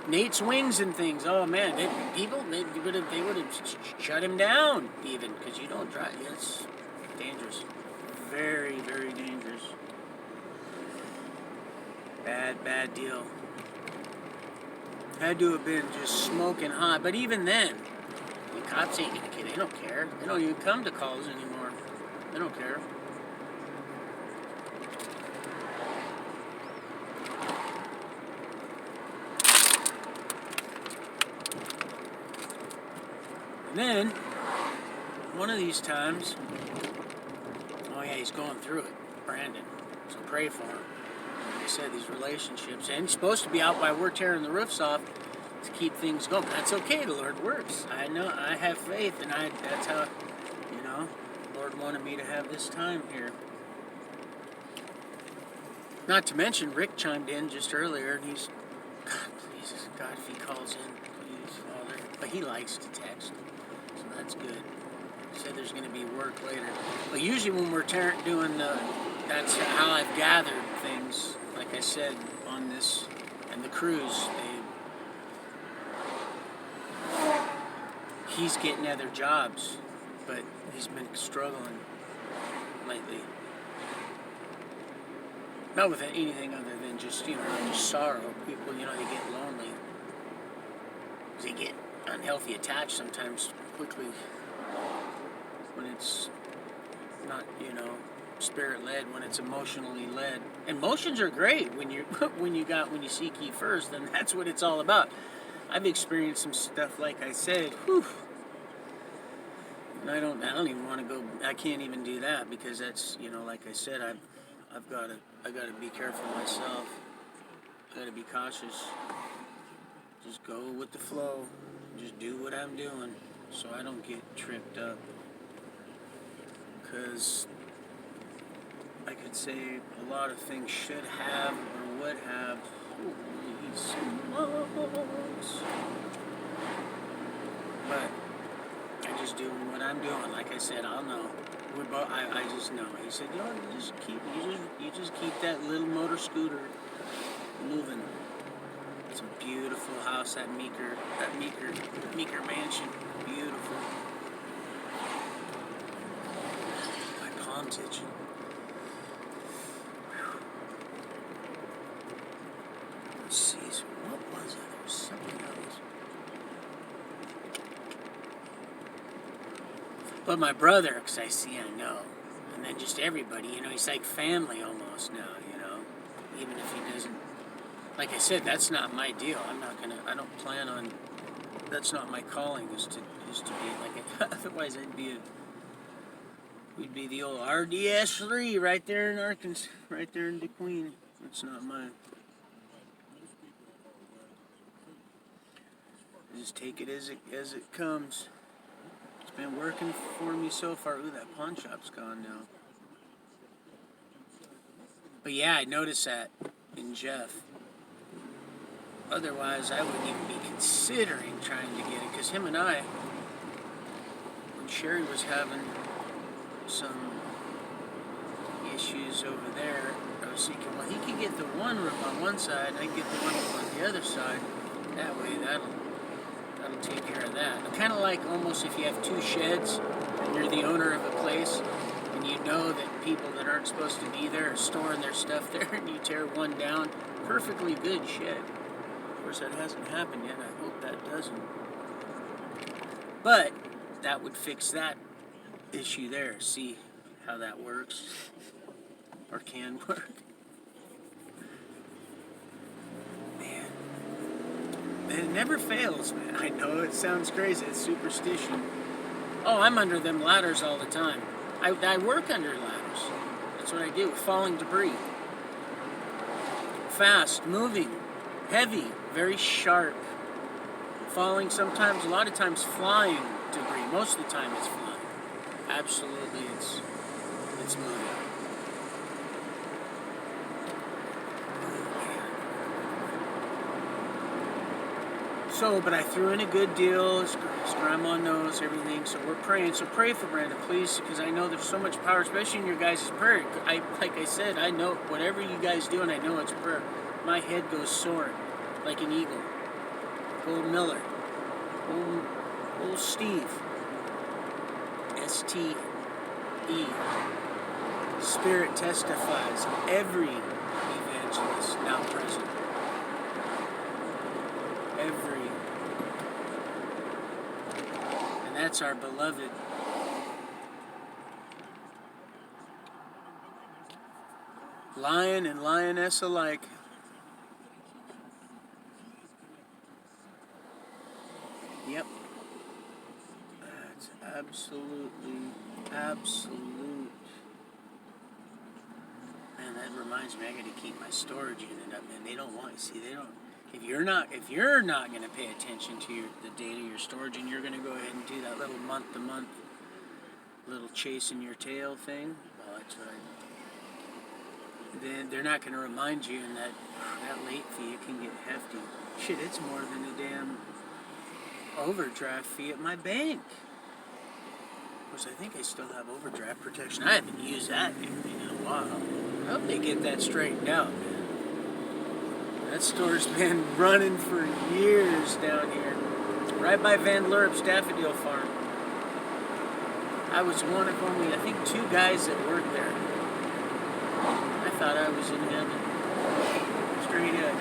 Nate's wings and things. Oh man, they would have shut him down even, because you don't drive. It's dangerous, very, very dangerous. Bad deal. Had to have been just smoking hot, but even then, the cops ain't gonna care. They don't care. They don't even come to calls anymore. They don't care. And then, one of these times, oh yeah, he's going through it, Brandon. So pray for him. Like I said, these relationships, and he's supposed to be out while we're tearing the roofs off to keep things going. But that's okay. The Lord works. I know. I have faith, and that's how, the Lord wanted me to have this time here. Not to mention, Rick chimed in just earlier, and he's, God, please, God, if he calls in, please, Father. But he likes to text, so that's good. He said there's going to be work later. But usually when we're doing that's how I've gathered things. Like I said, on this and the cruise, he's getting other jobs, but he's been struggling lately. Not with anything other than just, just sorrow. People, they get lonely. They get unhealthy attached sometimes quickly when it's not, spirit-led, when it's emotionally led. Emotions are great when you seek ye first, then that's what it's all about. I've experienced some stuff, like I said, and I don't even want to go. I can't even do that, because that's, like I said, I got to be careful myself. I got to be cautious. Just go with the flow. Just do what I'm doing, so I don't get tripped up. Because I could say a lot of things should have or would have. Holy smokes. But I just do what I'm doing. Like I said, I'll know. I just know. He said, you just keep that little motor scooter moving. It's a beautiful house, that Meeker mansion. Beautiful. My palms itching. Let's see, so what was it? There was something else. But my brother, because I know. And then just everybody, he's like family almost now, even if he doesn't. Like I said, that's not my deal. I don't plan on, that's not my calling, is to be like it. Otherwise we'd be the old RDS III right there in Arkansas, right there in DeQueen. That's not mine. I just take it as it comes. been working for me so far. Ooh, that pawn shop's gone now. But yeah, I noticed that in Jeff. Otherwise, I wouldn't even be considering trying to get it, because him and I, when Sherry was having some issues over there, I was thinking, well, he could get the one roof on one side, and I could get the one roof on the other side. That way, that'll take care of that. Kind of like almost if you have two sheds, and you're the owner of a place, and you know that people that aren't supposed to be there are storing their stuff there, and you tear one down. Perfectly good shed. Of course, that hasn't happened yet. I hope that doesn't. But that would fix that issue there. See how that works, or can work. Man, it never fails, man. I know it sounds crazy. It's superstition. Oh, I'm under them ladders all the time. I work under ladders. That's what I do. Falling debris. Fast, moving, heavy, very sharp. Falling sometimes, a lot of times flying debris. Most of the time it's flying. Absolutely, it's moving. So, but I threw in a good deal. His grandma knows everything, so we're praying. So pray for Brandon, please, because I know there's so much power, especially in your guys' prayer. Like I said, I know whatever you guys do, and I know it's prayer. My head goes soaring like an eagle. Old Miller, old Steve, S-T-E. Spirit testifies. Every evangelist now present. Every. And that's our beloved lion and lioness alike. Yep. That's absolute. Man, that reminds me, I gotta keep my storage unit up, man. They don't want, if you're not gonna pay attention to the data of your storage, and you're gonna go ahead and do that little month-to-month little chasing your tail thing, well, that's what then they're not gonna remind you, and that late fee, it can get hefty. Shit, it's more than a damn overdraft fee at my bank. Of course, I think I still have overdraft protection. I haven't used that in a while. I hope they get that straightened out, man. That store's been running for years down here. Right by Van Lurp's Daffodil Farm. I was one of only, I think, 2 guys that worked there. I thought I was in heaven. Straight up.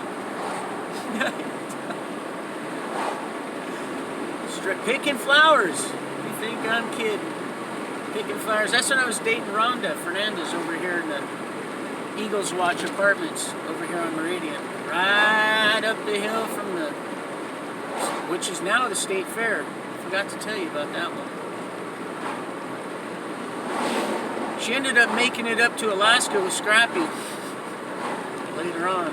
Picking flowers. You think I'm kidding? Picking flowers. That's when I was dating Rhonda Fernandez over here in the Eagles Watch Apartments over here on Meridian. Right up the hill from which is now the State Fair. Forgot to tell you about that one. She ended up making it up to Alaska with Scrappy later on.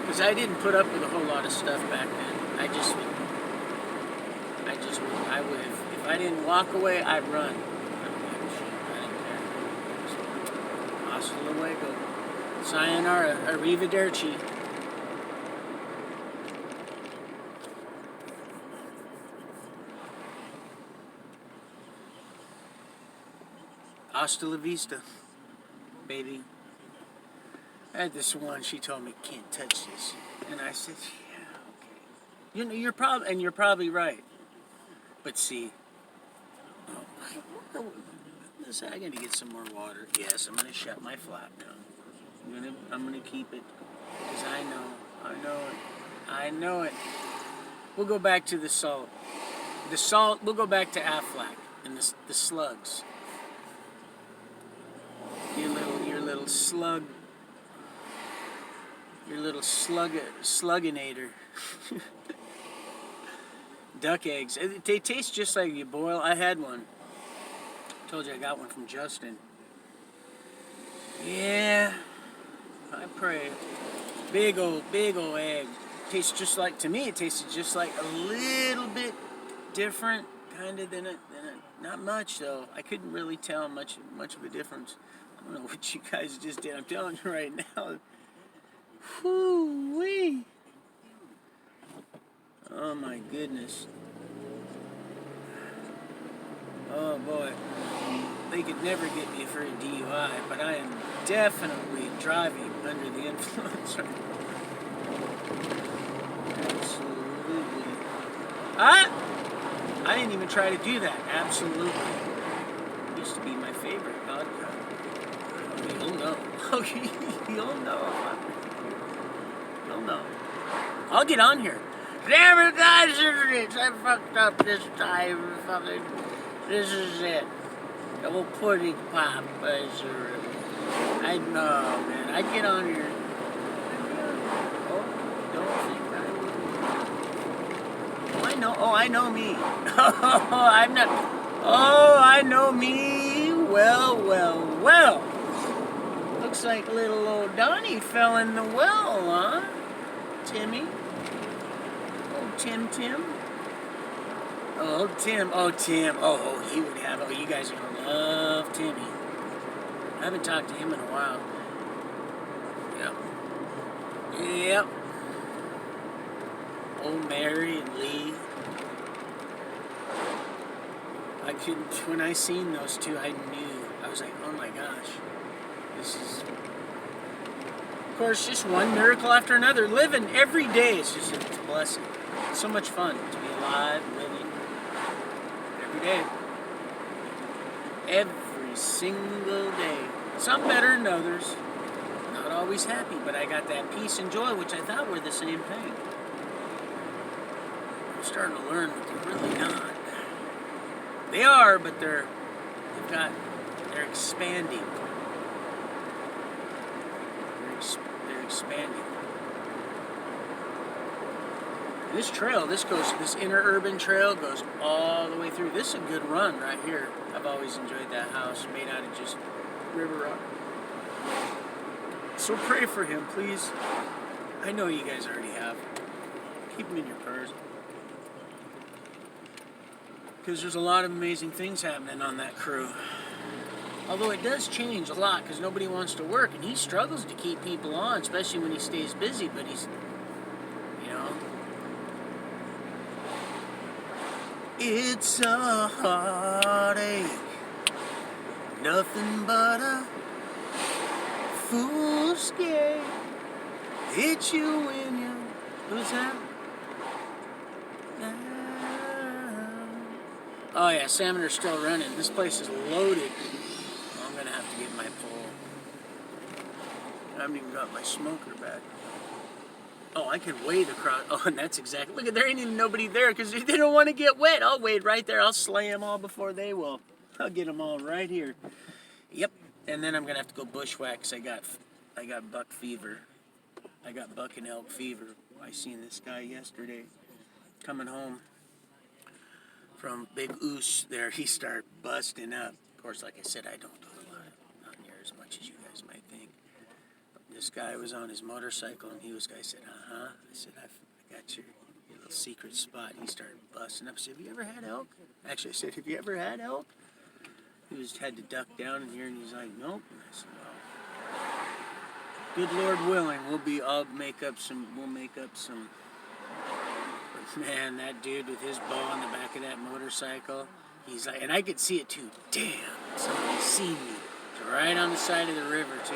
Because I didn't put up with a whole lot of stuff back then. I would have, if I didn't walk away, I'd run. I didn't care. Hasta luego. Sayonara, arrivederci. Hasta la vista, baby. I had this one, she told me, can't touch this. And I said, yeah, okay. You know, you're probably right. But see, listen, I gotta get some more water. Yes, I'm gonna shut my flap down. I'm gonna keep it, because I know it. We'll go back to the salt. We'll go back to Aflac and the slugs. Your little slug. Your little slugginator. Duck eggs. They taste just like you boil. I had one. Told you I got one from Justin. Yeah. I pray. Big old egg. Tastes just like, to me, it tasted just like a little bit different, kind of, than it. Not much though. I couldn't really tell much of a difference. I don't know what you guys just did. I'm telling you right now. Whoo-wee. Oh my goodness. Oh boy. They could never get me for a DUI, but I am definitely driving under the influence. Absolutely. I didn't even try to do that. Absolutely. It used to be my favorite vodka. You'll know. You'll know. You'll know. I'll get on here. Damn it, guys, I fucked up this time. Fucking, this is it. Double pudding pop. I know, man. I get on here. Oh, don't think I will. Oh, I know. Oh, I know me. Oh, I'm not. Oh, I know me. Well. Looks like little old Donnie fell in the well, huh? Timmy? Oh, Tim? Oh, Tim. Oh, he would have. Oh, you guys are going to love Timmy. I haven't talked to him in a while. Yep. Old Mary and Lee. I couldn't, when I seen those two, I knew. I was like, oh my gosh. This is, of course, just one miracle after another. Living every day is just a blessing. It's so much fun to be alive, living every day. Every single day. Some better than others. Not always happy, but I got that peace and joy, which I thought were the same thing. I'm starting to learn that they're really not. They are, but they're expanding. They're expanding. This trail, this interurban trail goes all the way through. This is a good run right here. I've always enjoyed that house made out of just river rock. So pray for him, please. I know you guys already have. Keep him in your prayers. Because there's a lot of amazing things happening on that crew. Although it does change a lot because nobody wants to work, and he struggles to keep people on, especially when he stays busy, but he's, it's a heartache, nothing but a fool's game. Hit you when you, who's that? Oh yeah, salmon are still running. This place is loaded. I'm gonna have to get my pole. I haven't even got my smoker back. Oh, I can wade across. Oh, and that's exactly. Look, there ain't even nobody there because they don't want to get wet. I'll wade right there. I'll slay them all before they will. I'll get them all right here. Yep. And then I'm gonna have to go bushwhack because I got buck fever. I got buck and elk fever. I seen this guy yesterday coming home from Big Oos there. He started busting up. Of course, like I said, I don't do a lot, not near as much as you guys might think. This guy was on his motorcycle, and I said, I said, I got your little secret spot. And he started busting up. I said, have you ever had elk? Actually, I said, have you ever had elk? He had to duck down in here, and he's like, nope. And I said, well, good Lord willing, we'll make up some. But man, that dude with his bow on the back of that motorcycle, he's like, and I could see it too. Damn, somebody's seen me. It's right on the side of the river too.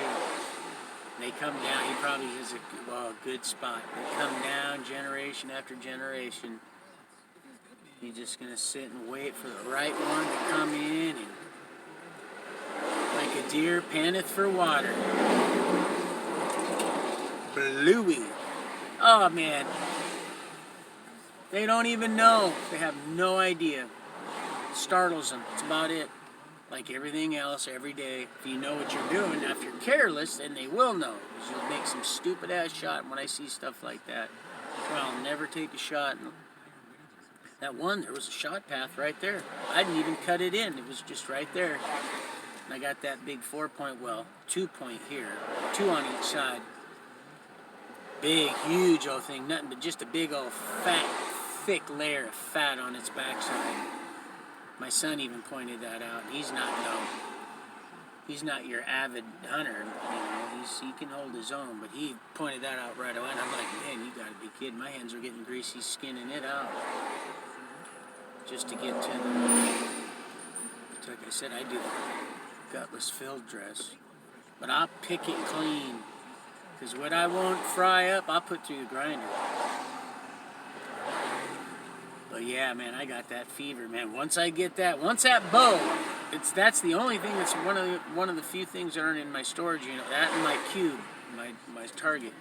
They come down. He probably has a good spot. They come down generation after generation. He's just gonna sit and wait for the right one to come in, and like a deer panteth for water. Bluey. Oh man. They don't even know. They have no idea. It startles them. That's about it. Like everything else, every day. If you know what you're doing, if you're careless, then they will know. Because you'll make some stupid ass shot. And when I see stuff like that, I'll never take a shot. And that one, there was a shot path right there. I didn't even cut it in. It was just right there. And I got that big 4-point, 2-point here. 2 on each side. Big, huge old thing. Nothing but just a big old fat, thick layer of fat on its backside. My son even pointed that out. He's not your avid hunter, you know. He can hold his own, but he pointed that out right away. And I'm like, man, you gotta be kidding. My hands are getting greasy skinning it out just to get to the. Like I said, I do the gutless filled dress, but I'll pick it clean. Because what I won't fry up, I'll put through the grinder. But yeah, man, I got that fever, man. Once that bow, that's the only thing that's one of the few things that aren't in my storage unit. That and my cube, my target.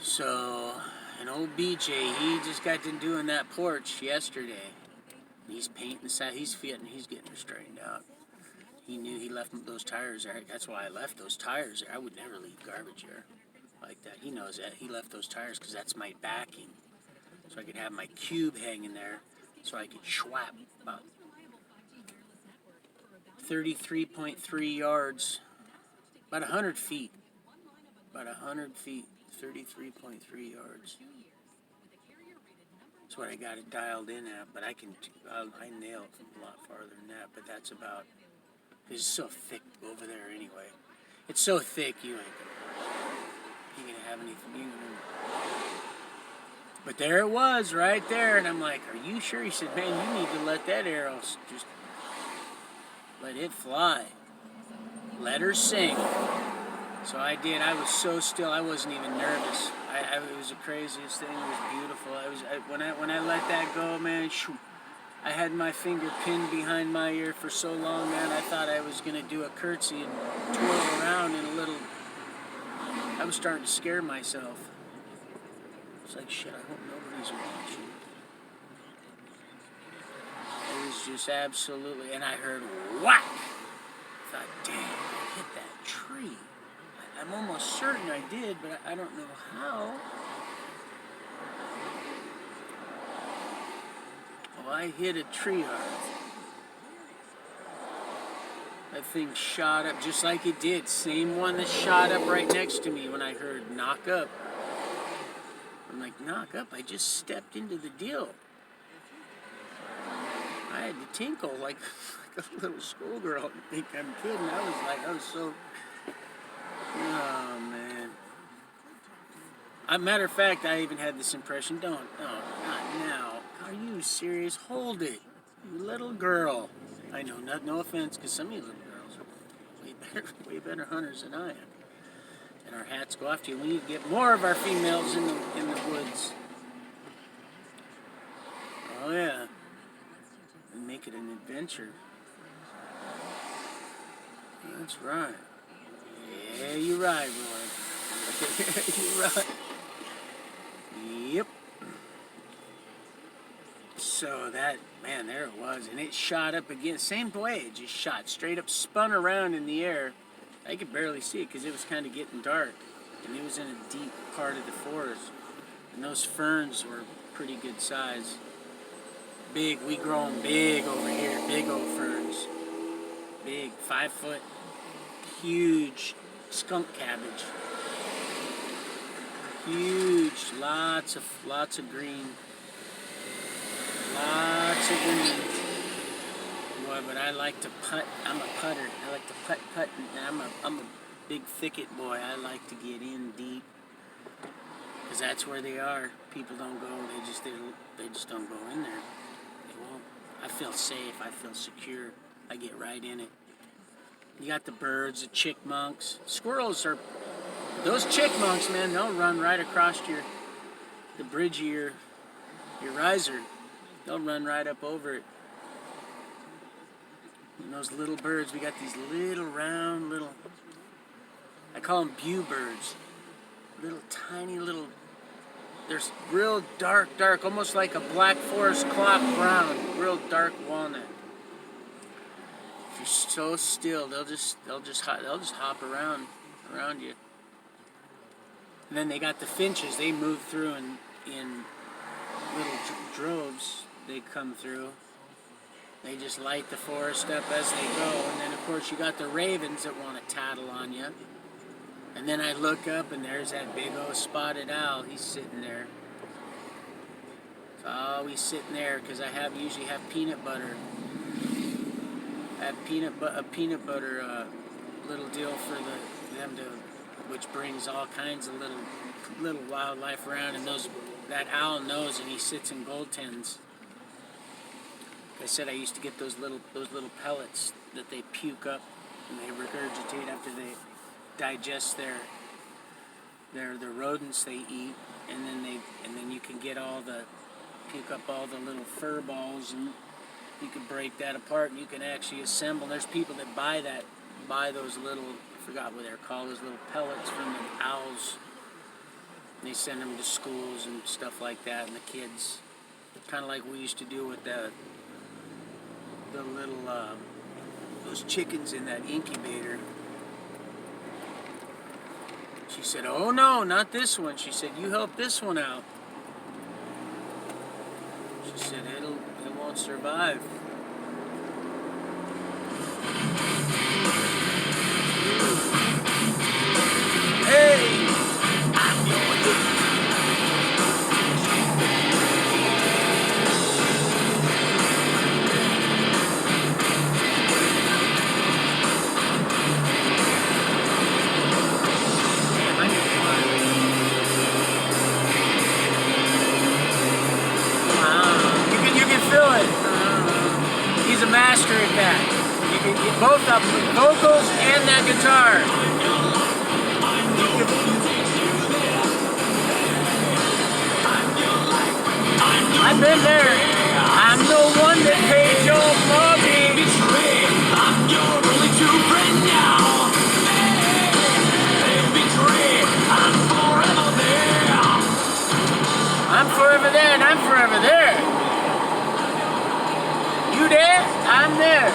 So, an old BJ, he just got done doing that porch yesterday. He's painting the side. He's getting her straightened out. He knew he left those tires there. That's why I left those tires there. I would never leave garbage there like that. He knows that. He left those tires because that's my backing. So I could have my cube hanging there so I could schwap about 33.3 yards, about 100 feet. About 100 feet, 33.3 yards. That's what I got it dialed in at, but I nail it a lot farther than that, but that's about, it's so thick over there anyway. It's so thick, you ain't gonna have anything. But there it was, right there, and I'm like, are you sure? He said, man, you need to let that arrow just, let it fly. Let her sing. So I did. I was so still, I wasn't even nervous. It was the craziest thing. It was beautiful. When I let that go, man, I had my finger pinned behind my ear for so long, man. I thought I was gonna do a curtsy and twirl around in a little. I was starting to scare myself. It's like, shit, I hope nobody's watching. It was just absolutely, and I heard whack. I thought, damn, I hit that tree. I'm almost certain I did, but I don't know how. Well, I hit a tree hard. That thing shot up just like it did. Same one that shot up right next to me when I heard knock up. I'm like, knock up? I just stepped into the deal. I had to tinkle like a little schoolgirl. I think I'm kidding. I was so... Oh, man. Matter of fact, I even had this impression. No, not now. Are you serious? Hold it. You little girl. I know, no offense, because some of you little girls are way better hunters than I am. And our hats go off to you. We need to get more of our females in the woods. Oh, yeah. And make it an adventure. That's right. Yeah, you're right, boy. You're right. Yep. So that, man, there it was. And it shot up again. Same way. It just shot straight up, spun around in the air. I could barely see it because it was kind of getting dark. And it was in a deep part of the forest. And those ferns were pretty good size. Big. We grow them big over here. Big old ferns. Big. 5 foot. Huge skunk cabbage. Huge. Lots of green. Lots of green. Boy, but I like to putt. I'm a putter. I like to putt. And I'm a big thicket boy. I like to get in deep. Because that's where they are. People don't go. They just don't go in there. They won't. I feel safe. I feel secure. I get right in it. You got the birds, the chickmunks. Squirrels are... Those chickmunks, man, they'll run right across the bridge of your riser. They'll run right up over it. And those little birds, we got these little round little... I call them bew birds. Little tiny little... They're real dark, almost like a black forest clock brown. Real dark walnut. You're so still, they'll just hop around you. And then they got the finches. They move through in little droves. They come through. They just light the forest up as they go. And then of course you got the ravens that want to tattle on you. And then I look up and there's that big old spotted owl. He's sitting there. So always sitting there because I usually have peanut butter. I have a peanut butter little deal for them to, which brings all kinds of little wildlife around, and that owl knows, and he sits in gold tins. Like I said, I used to get those little pellets that they puke up and they regurgitate after they digest the rodents they eat, and then you can puke up all the little fur balls, and you can break that apart and you can actually assemble. There's people that buy those little, I forgot what they're called, those little pellets from the owls. And they send them to schools and stuff like that, and the kids, kind of like we used to do with the little those chickens in that incubator. She said, "Oh no, not this one." She said, "You help this one out." She said, "It won't survive." Hey! You can feel it. He's a master at that. You can get both of them, vocals and that guitar. I've been there. I'm the one that paid your mortgage. I'm your only true friend now. I'm forever there. I'm forever there, and I'm forever there. You there? I'm there.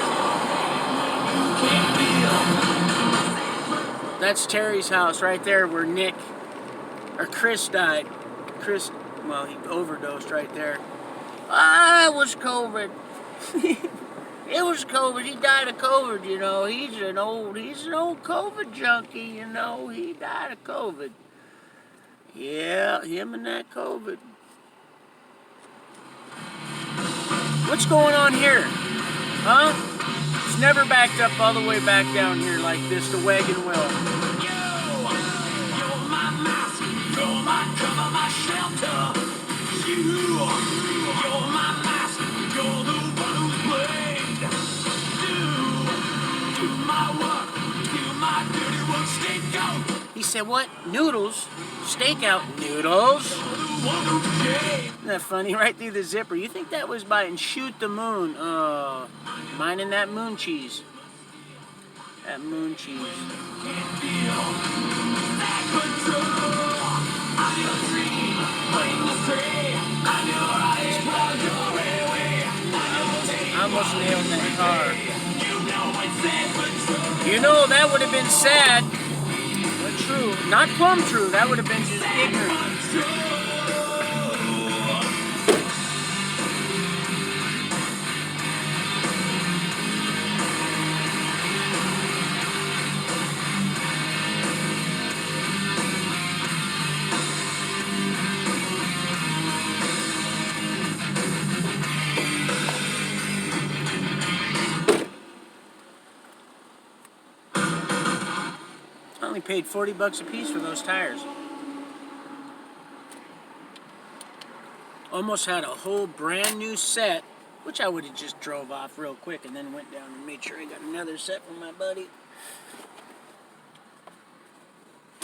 That's Terry's house right there where Chris died. Well, he overdosed right there. It was COVID. It was COVID. He died of COVID, you know. He's an old COVID junkie, you know. He died of COVID. Yeah, him and that COVID. What's going on here? Huh? It's never backed up all the way back down here like this, the wagon wheel. You're my mask, you're my cover, my shelter. You're my mask, you're the one who's blamed. Do my work, do my dirty work, stakeout. He said, what? Noodles? Stakeout noodles? Isn't that funny? Right through the zipper. You think that was biting? Shoot the moon. Minding that moon cheese. That moon cheese. I almost nailed that car. You know, that would have been sad. But true. Not plumb true. That would have been just ignorant. I only paid $40 a piece for those tires. Almost had a whole brand new set, which I would have just drove off real quick and then went down and made sure I got another set from my buddy.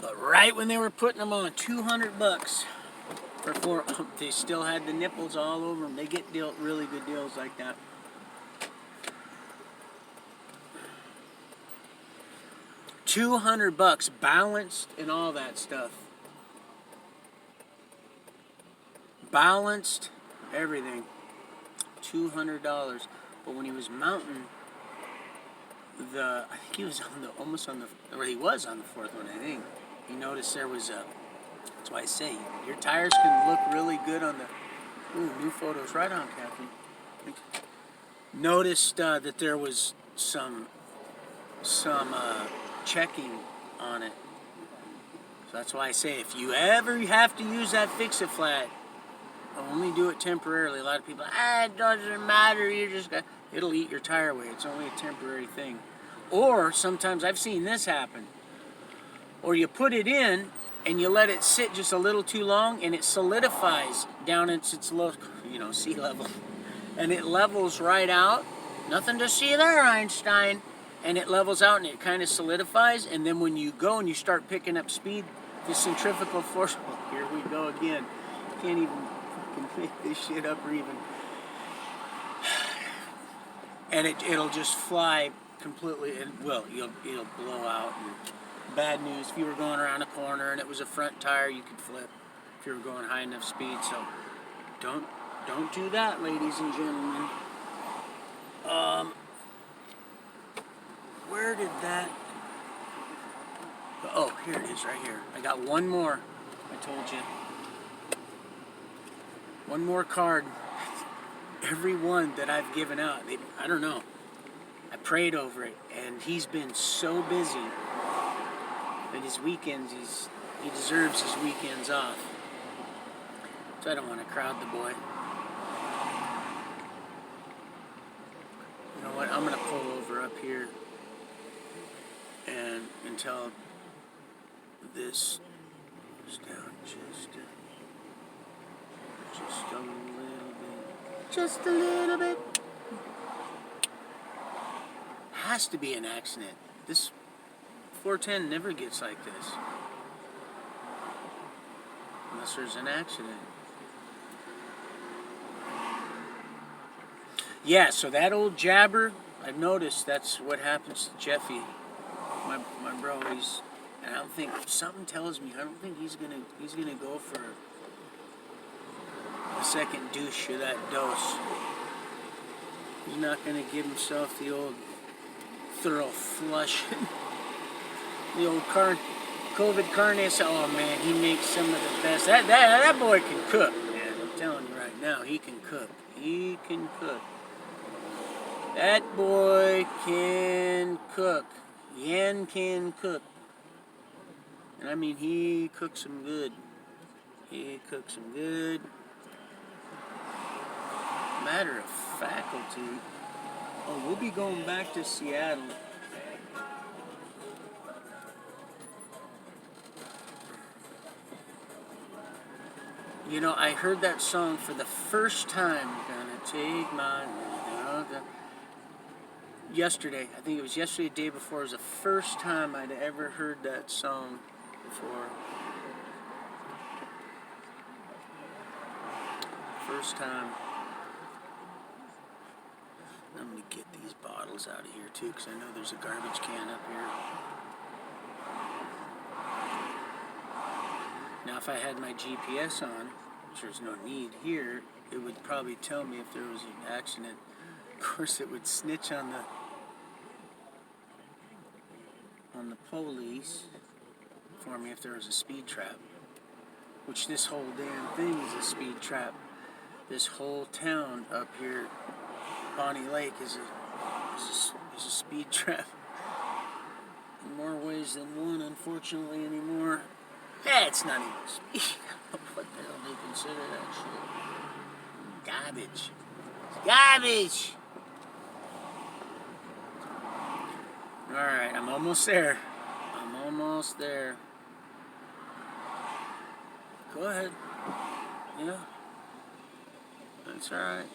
But right when they were putting them on, $200 for 4, they still had the nipples all over them. They get really good deals like that. $200 balanced and all that stuff. Balanced, everything. $200. But when he was mounting I think he was he was on the fourth one, I think. He noticed there was that's why I say, your tires can look really good on the, new photos. Right on, Kathy. Noticed that there was some checking on it. So that's why I say, if you ever have to use that Fix-It Flat, only do it temporarily. A lot of people, it doesn't matter. You just got. It'll eat your tire away. It's only a temporary thing. Or sometimes I've seen this happen. Or you put it in and you let it sit just a little too long, and it solidifies down into its low, sea level, and it levels right out. Nothing to see there, Einstein. And it levels out and it kind of solidifies. And then when you go and you start picking up speed, the centrifugal force. Oh, here we go again. Can't even fucking make this shit up or even. And it'll just fly completely. And well, it'll blow out. And bad news. If you were going around a corner and it was a front tire, you could flip. If you were going high enough speed. So don't do that, ladies and gentlemen. Where did that? Oh, here it is, right here. I got one more. I told you. One more card. Every one that I've given out, I don't know. I prayed over it, and he's been so busy that his weekends, he deserves his weekends off. So I don't want to crowd the boy. You know what? I'm going to pull over up here and until this is down just a little bit. Just a little bit. Has to be an accident. This 410 never gets like this. Unless there's an accident. Yeah, so that old jabber, I've noticed that's what happens to Jeffy. My bro, and I don't think, something tells me, I don't think he's gonna go for a second douche of that dose. He's not gonna give himself the old thorough flush. The old COVID carne. Oh man, he makes some of the best. That boy can cook, man. I'm telling you right now, he can cook. He can cook. That boy can cook. Yan can cook. And I mean, he cooks them good. He cooks them good. Matter of faculty. Oh, we'll be going back to Seattle. You know, I heard that song for the first time. Gonna take my... Yesterday. I think it was yesterday, the day before. It was the first time I'd ever heard that song before. First time. I'm going to get these bottles out of here too, because I know there's a garbage can up here. Now if I had my GPS on, which there's no need here, it would probably tell me if there was an accident. Of course it would snitch on the police for me if there was a speed trap. Which this whole damn thing is a speed trap. This whole town up here, Bonnie Lake, is a speed trap. In more ways than one, unfortunately, anymore. It's not even speed. What the hell do they consider that shit? Garbage. Garbage! Alright, I'm almost there. I'm almost there. Go ahead. Yeah. That's alright.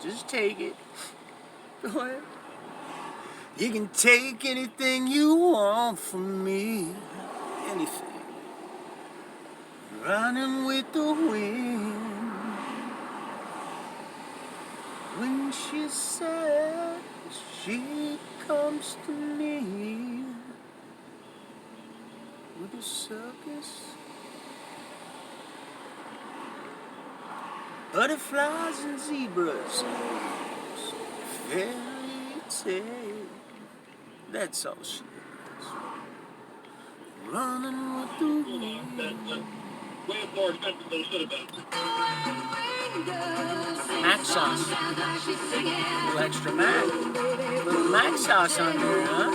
Just take it. Go ahead. You can take anything you want from me. Anything. Running with the wind. When she said she comes to me with a circus, butterflies and zebras, fairy tale. That's all she is. Running with the wind. Way more expensive than it should have been. Mac sauce. A little extra mac. A little mac sauce on there, huh?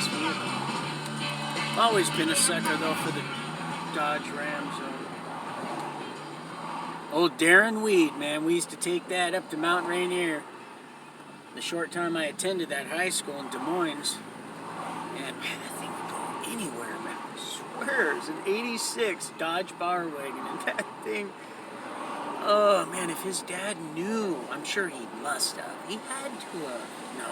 nice vehicle. Always been a sucker though for the Dodge Ram. So. Old Darren Weed, man, we used to take that up to Mount Rainier. The short time I attended that high school in Des Moines, and man, that thing would go anywhere, man. I swear, it's an '86 Dodge Power Wagon, and that thing, oh man, if his dad knew, I'm sure he must have. He had to have. No.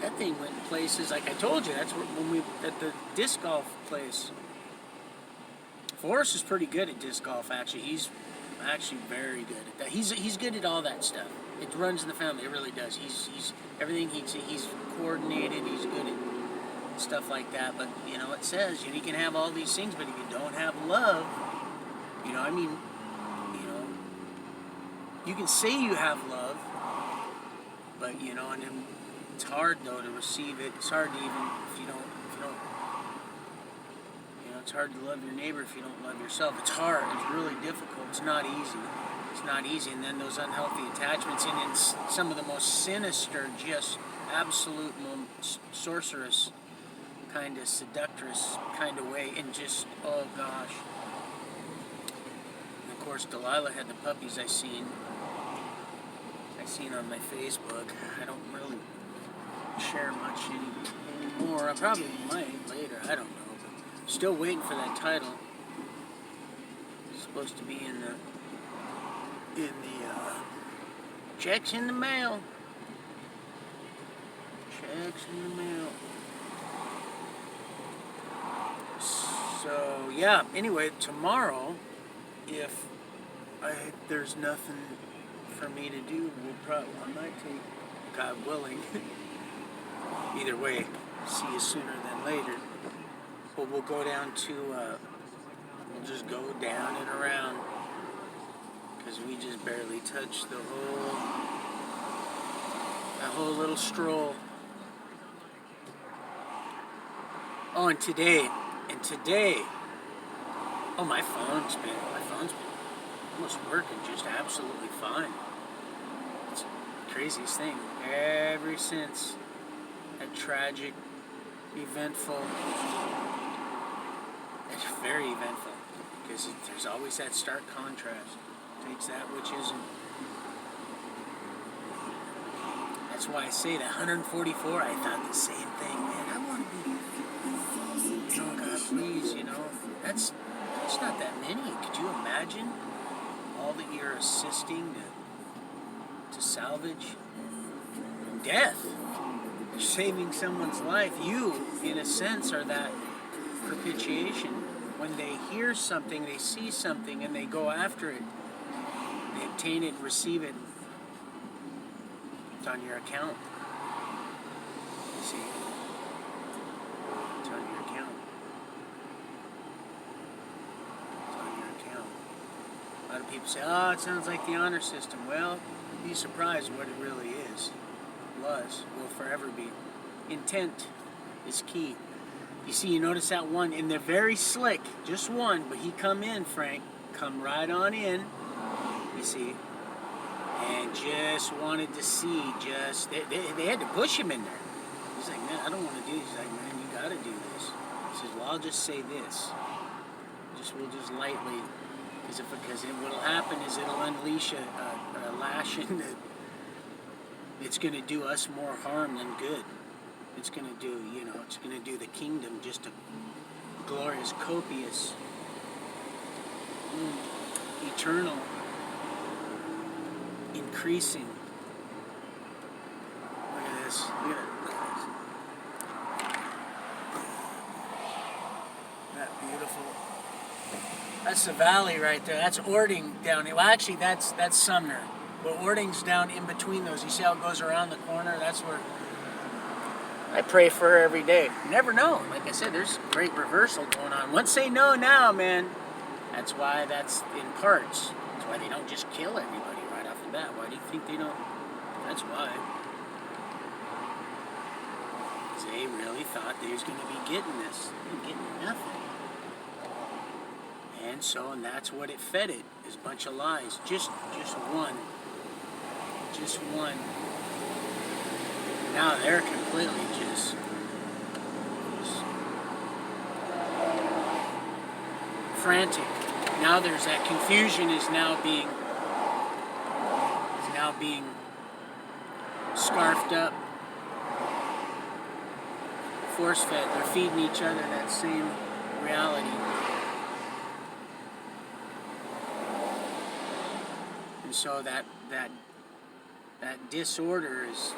That thing went places, like I told you, that's when we, at the disc golf place. Forrest is pretty good at disc golf, actually. He's actually very good at that. He's good at all that stuff. It runs in the family. It really does. He's everything. He's coordinated. He's good at stuff like that. But you know, it says you can have all these things, but if you don't have love, you know, I mean, you know, you can say you have love, but you know, and then it's hard though to receive it. It's hard to even if you don't. It's hard to love your neighbor if you don't love yourself. It's hard. It's really difficult. It's not easy. It's not easy. And then those unhealthy attachments, and in some of the most sinister, just absolute sorcerous, kind of seductress kind of way, and just, oh gosh. And of course, Delilah had the puppies I seen on my Facebook. I don't really share much anymore. I probably might later. I don't know. Still waiting for that title. It's supposed to be in the checks in the mail. Checks in the mail. So yeah. Anyway, tomorrow, if there's nothing for me to do, I might take, God willing. Either way, see you sooner than later. But we'll go down to, we'll just go down and around, because we just barely touched that whole little stroll. Oh, and today, oh, my phone's been almost working just absolutely fine. It's the craziest thing. Ever since that tragic, eventful, it's very eventful, because there's always that stark contrast. Takes that which isn't. That's why I say that 144, I thought the same thing, man. I want to be, oh God, please, you know, that's not that many. Could you imagine all that you're assisting to salvage? Death. You're saving someone's life. You, in a sense, are that propitiation. When they hear something, they see something, and they go after it, they obtain it, receive it. It's on your account. You see? It's on your account. It's on your account. A lot of people say, oh, it sounds like the honor system. Well, be surprised what it really is. Will forever be. Intent is key. You see, you notice that one, and they're very slick, just one, but he come in, Frank, come right on in, you see, and just wanted to see, they had to push him in there. He's like, man, I don't want to do this. He's like, man, you got to do this. He says, well, I'll just say this. We'll just lightly, because what'll happen is it'll unleash a lashing that it's going to do us more harm than good. It's going to do, it's going to do the kingdom just a glorious, copious, eternal, increasing. Look at this. Look at this. That beautiful. That's the valley right there. That's Ording down here. Well, actually, that's Sumner. But Ording's down in between those. You see how it goes around the corner? That's where I pray for her every day. You never know. Like I said, there's great reversal going on. Once they know now, man, that's why that's in parts. That's why they don't just kill everybody right off the bat. Why do you think they don't? That's why. Because they really thought they was going to be getting this. They were getting nothing. And that's what it fed it, is a bunch of lies. Just one. Just one. Now they're completely just frantic. Now there's that confusion is now being scarfed up, force fed. They're feeding each other that same reality. And so that disorder is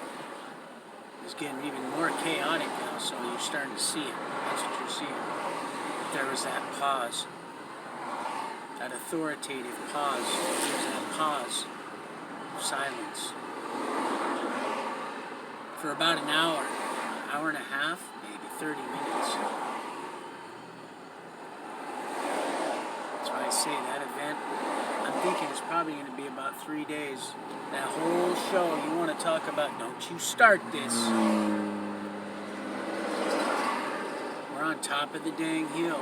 getting even more chaotic now, so you're starting to see it. That's what you're seeing. There was that pause, that authoritative pause. There's that pause of silence for about an hour and a half, maybe 30 minutes. That's why I say that event, I'm thinking it's probably going to be about 3 days. That whole show, you want to talk about, don't you start this. We're on top of the dang hill.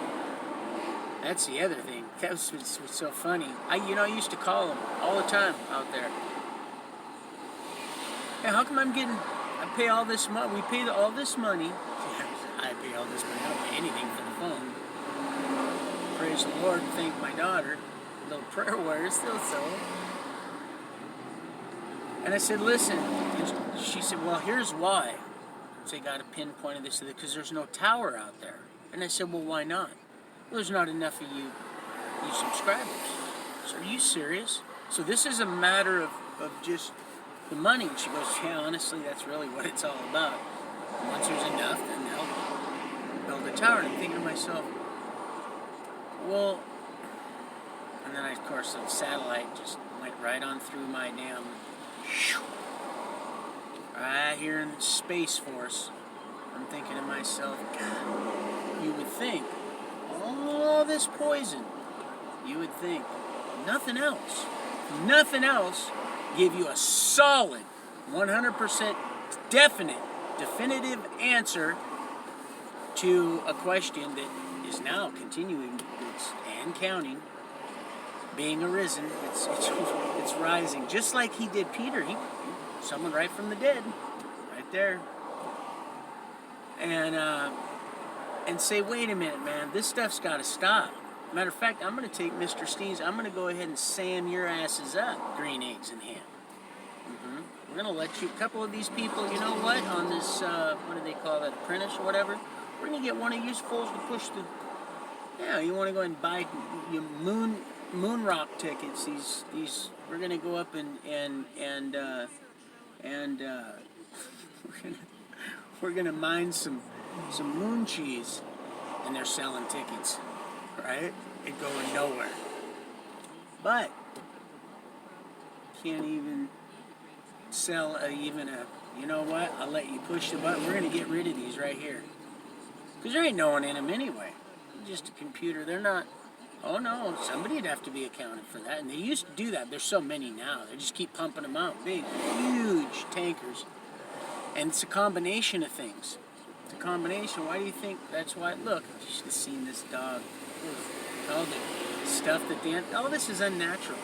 That's the other thing. That's what's so funny. I used to call them all the time out there. Hey, how come I pay all this money? We pay all this money. I pay all this money. I don't pay anything for the phone. Praise the Lord. Thank my daughter. Little prayer warrior, still so. And I said, listen. And she said, well, here's why. So they got a pinpoint of this, because there's no tower out there. And I said, well, why not? Well, there's not enough of you subscribers. So are you serious? So this is a matter of just the money. And she goes, yeah, honestly, that's really what it's all about. Once there's enough, then they'll build a tower. And I'm thinking to myself, well, and then of course the satellite just went right on through my damn, right here in Space Force. I'm thinking to myself, God, you would think all this poison, you would think nothing else give you a solid 100% definitive answer to a question that is now continuing and counting, being arisen. It's rising, just like he did Peter. He someone right from the dead, right there, and say, wait a minute, man, this stuff's got to stop. Matter of fact, I'm going to take Mr. Steve's. I'm going to go ahead and Sam your asses up, green eggs in hand. We're going to let you, a couple of these people, you know what, on this, what do they call that, apprentice or whatever, we're going to get one of you fools to push the, you want to go and buy your moon rock tickets. These we're going to go up and we're going to mine some moon cheese, and they're selling tickets, right? And going nowhere. But can't even sell you know what, I'll let you push the button. We're going to get rid of these right here. Because there ain't no one in them anyway. Just a computer. They're not, oh no, somebody'd have to be accounted for that. And they used to do that. There's so many now. They just keep pumping them out. Big, huge tankers. And it's a combination of things. It's a combination. Why do you think that's why? Look, you should have seen this dog. All the stuff that all this is unnatural.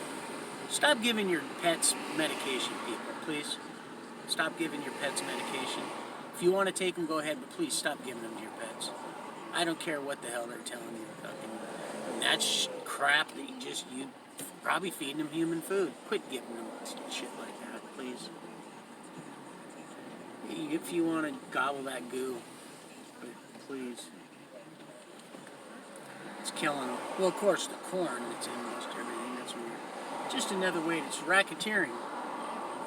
Stop giving your pets medication, people, please. Stop giving your pets medication. If you want to take them, go ahead, but please stop giving them to your pets. I don't care what the hell they're telling you. That's crap that you probably feeding them human food. Quit giving them shit like that, please. If you want to gobble that goo, please. It's killing them. Well, of course, the corn that's in most everything, that's weird. Just another way, it's racketeering.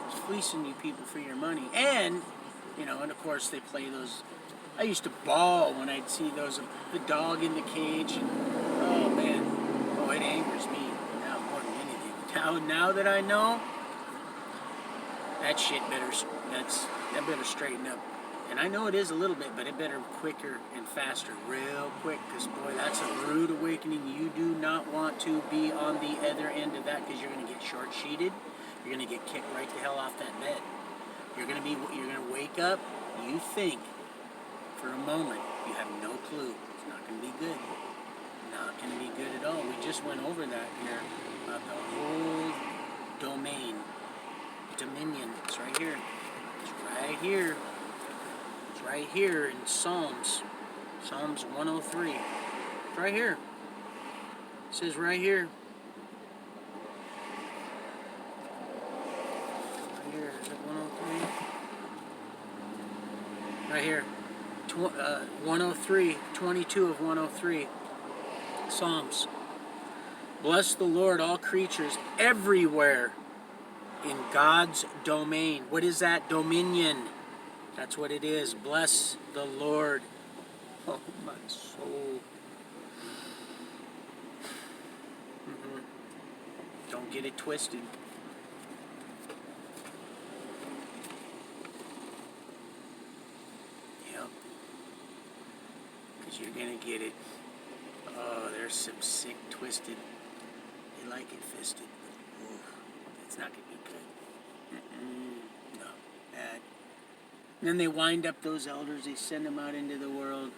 It's fleecing you people for your money. And, and of course they play those. I used to bawl when I'd see those, the dog in the cage, and oh man, it angers me now more than anything. Now that I know, that shit better straighten up. And I know it is a little bit, but it better quicker and faster, real quick, because boy, that's a rude awakening. You do not want to be on the other end of that, because you're going to get short-sheeted. You're going to get kicked right the hell off that bed. You're going to wake up, you think, for a moment, you have no clue. It's not going to be good. Not going to be good at all. We just went over that here, about the whole dominion. It's right here. It's right here. It's right here in Psalms 103. It's right here. It says right here. Right here. Is it 103? Right here. 103. 22 of 103. Psalms. Bless the Lord, all creatures, everywhere in God's domain. What is that? Dominion. That's what it is. Bless the Lord. Oh, my soul. Don't get it twisted. Yep. Because you're going to get it. Oh, there's some sick twisted. They like it fisted. But, oof, it's not going to be good. No. Bad. And then they wind up those elders. They send them out into the world.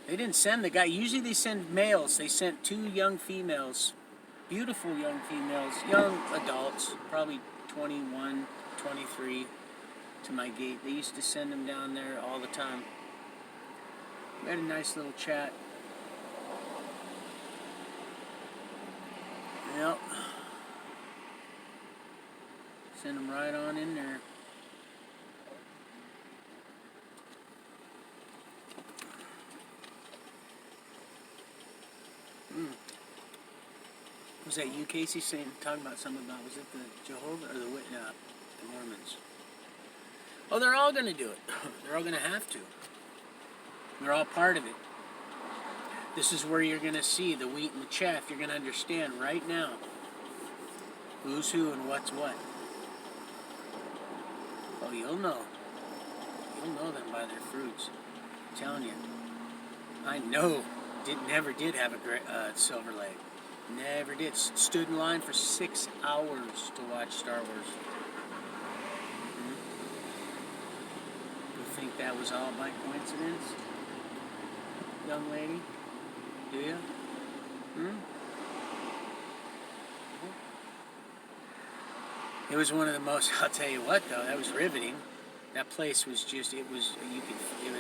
They didn't send the guy. Usually they send males. They sent 2 young females. Beautiful young females. Young adults. Probably 21, 23 to my gate. They used to send them down there all the time. We had a nice little chat. Yep. Send them right on in there. Was that you, Casey, talking about something about, was it the Jehovah or the Mormons? Oh, they're all going to do it. They're all going to have to. They're all part of it. This is where you're going to see the wheat and the chaff. You're going to understand right now who's who and what's what. Oh, you'll know. You'll know them by their fruits. I'm telling you. I know. Never did have a silver leg. Never did. Stood in line for 6 hours to watch Star Wars. You think that was all by coincidence? Young lady? Do you? It was one of the most, I'll tell you what though, that was riveting. That place was just, it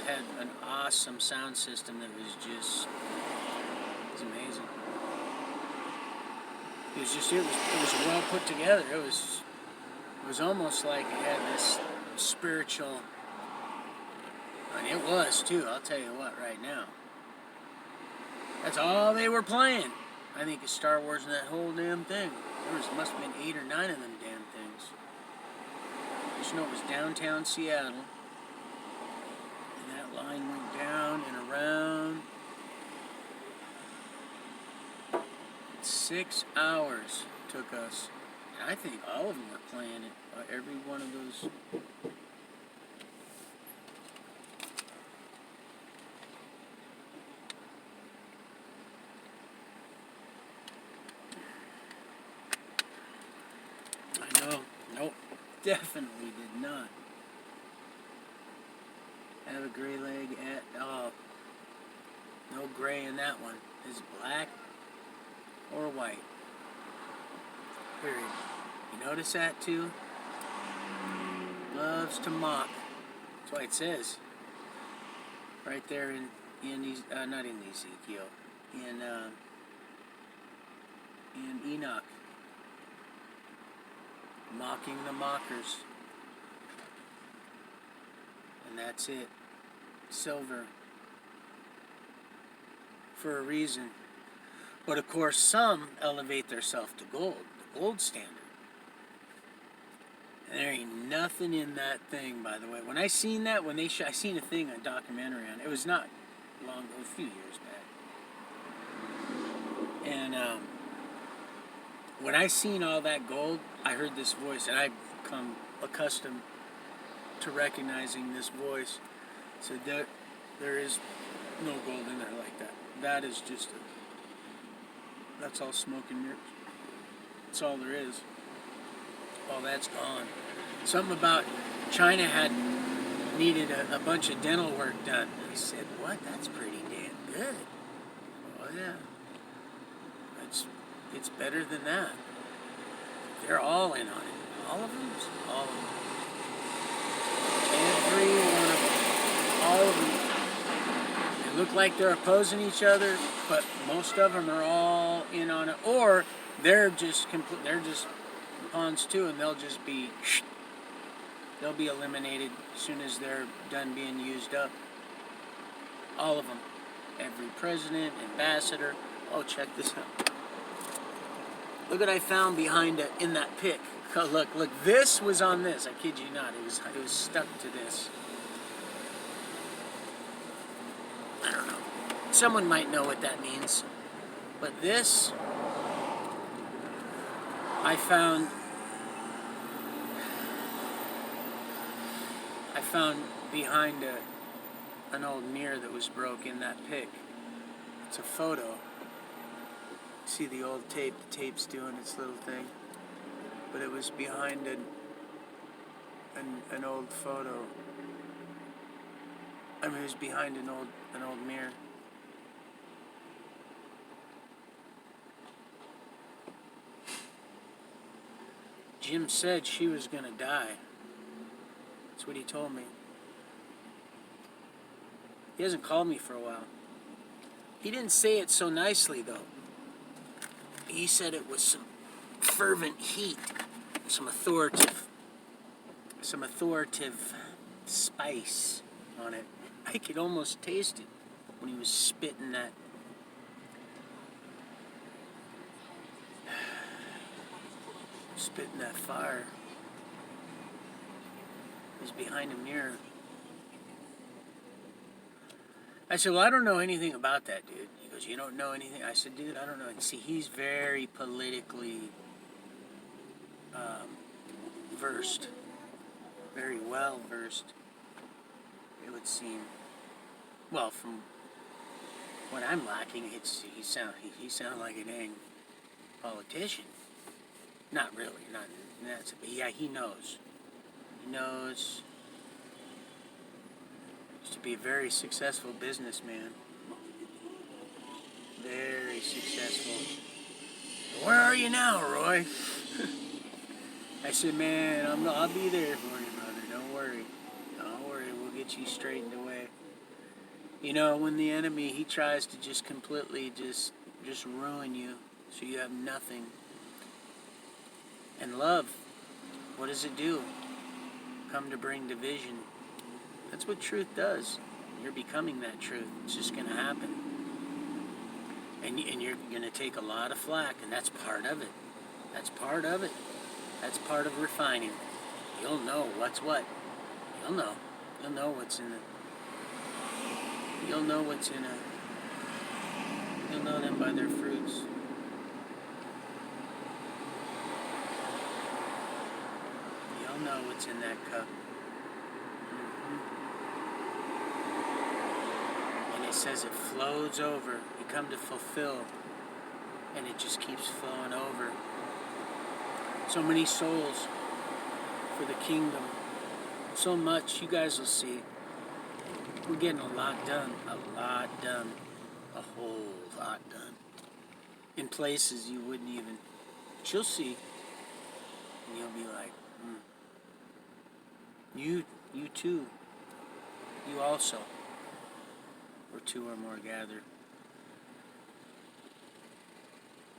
had an awesome sound system that was just, it was amazing. It was well put together. It was almost like it had this spiritual, and it was too, I'll tell you what right now. That's all they were playing. I think it's Star Wars and that whole damn thing. Must have been 8 or 9 of them damn things. Just know it was downtown Seattle. And that line went down and around. 6 hours took us. And I think all of them were playing it. Every one of those. I know. Nope. Definitely did not have a gray leg at all. No gray in that one. It's black or white. Period. You notice that too? Loves to mock. That's why it says right there in not in Ezekiel, in Enoch, mocking the mockers. And that's it. Silver. For a reason. But of course, some elevate themselves to gold, the gold standard. And there ain't nothing in that thing, by the way. When I seen that, I seen a thing, a documentary on it. It was not long ago, a few years back. And when I seen all that gold, I heard this voice, and I've become accustomed to recognizing this voice. So there is no gold in there like that. That is just that's all smoke and mirrors. That's all there is. All that's gone. Something about China had needed a bunch of dental work done. I said, what? That's pretty damn good. Oh yeah. It's better than that. They're all in on it. All of them? All of them. Every one of them. All of them. And look like they're opposing each other, but most of them are all in on it, or they're just pawns too, and they'll be eliminated as soon as they're done being used up. All of them, every president, ambassador. Oh, check this out. Look what I found behind it in that pic. Look, this was on this. I kid you not. It was stuck to this. I don't know. Someone might know what that means. But this, I found behind an old mirror that was broke in that pic. It's a photo. See the old tape? The tape's doing its little thing. But it was behind an old photo. I mean, it was behind an old mirror. Jim said she was gonna die. That's what he told me. He hasn't called me for a while. He didn't say it so nicely, though. He said it was some fervent heat, some authoritative spice on it. I could almost taste it when he was spitting that. Spitting that fire. He was behind a mirror. I said, well, I don't know anything about that, dude. He goes, you don't know anything? I said, dude, I don't know. And see, he's very politically versed. Very well versed, it would seem. Well, from what I'm lacking, he sound like a dang politician. Not really, not that's. But yeah, he knows. He knows. Used to be a very successful businessman. Very successful. Where are you now, Roy? I said, man, I'll be there for you, brother. Don't worry. Don't worry. We'll get you straightened away. You know, when the enemy, he tries to just completely just ruin you so you have nothing. And love, what does it do? Come to bring division. That's what truth does. You're becoming that truth. It's just going to happen. And you're going to take a lot of flack, and that's part of it. That's part of it. That's part of refining. You'll know what's what. You'll know. You'll know what's in it. You'll know what's in it. You'll know them by their fruits. You'll know what's in that cup. And it says it flows over. You come to fulfill. And it just keeps flowing over. So many souls for the kingdom. So much, you guys will see. We're getting a lot done. A lot done. A whole lot done. In places you wouldn't even... But you'll see. And you'll be like, You too. You also. Where two or more gathered.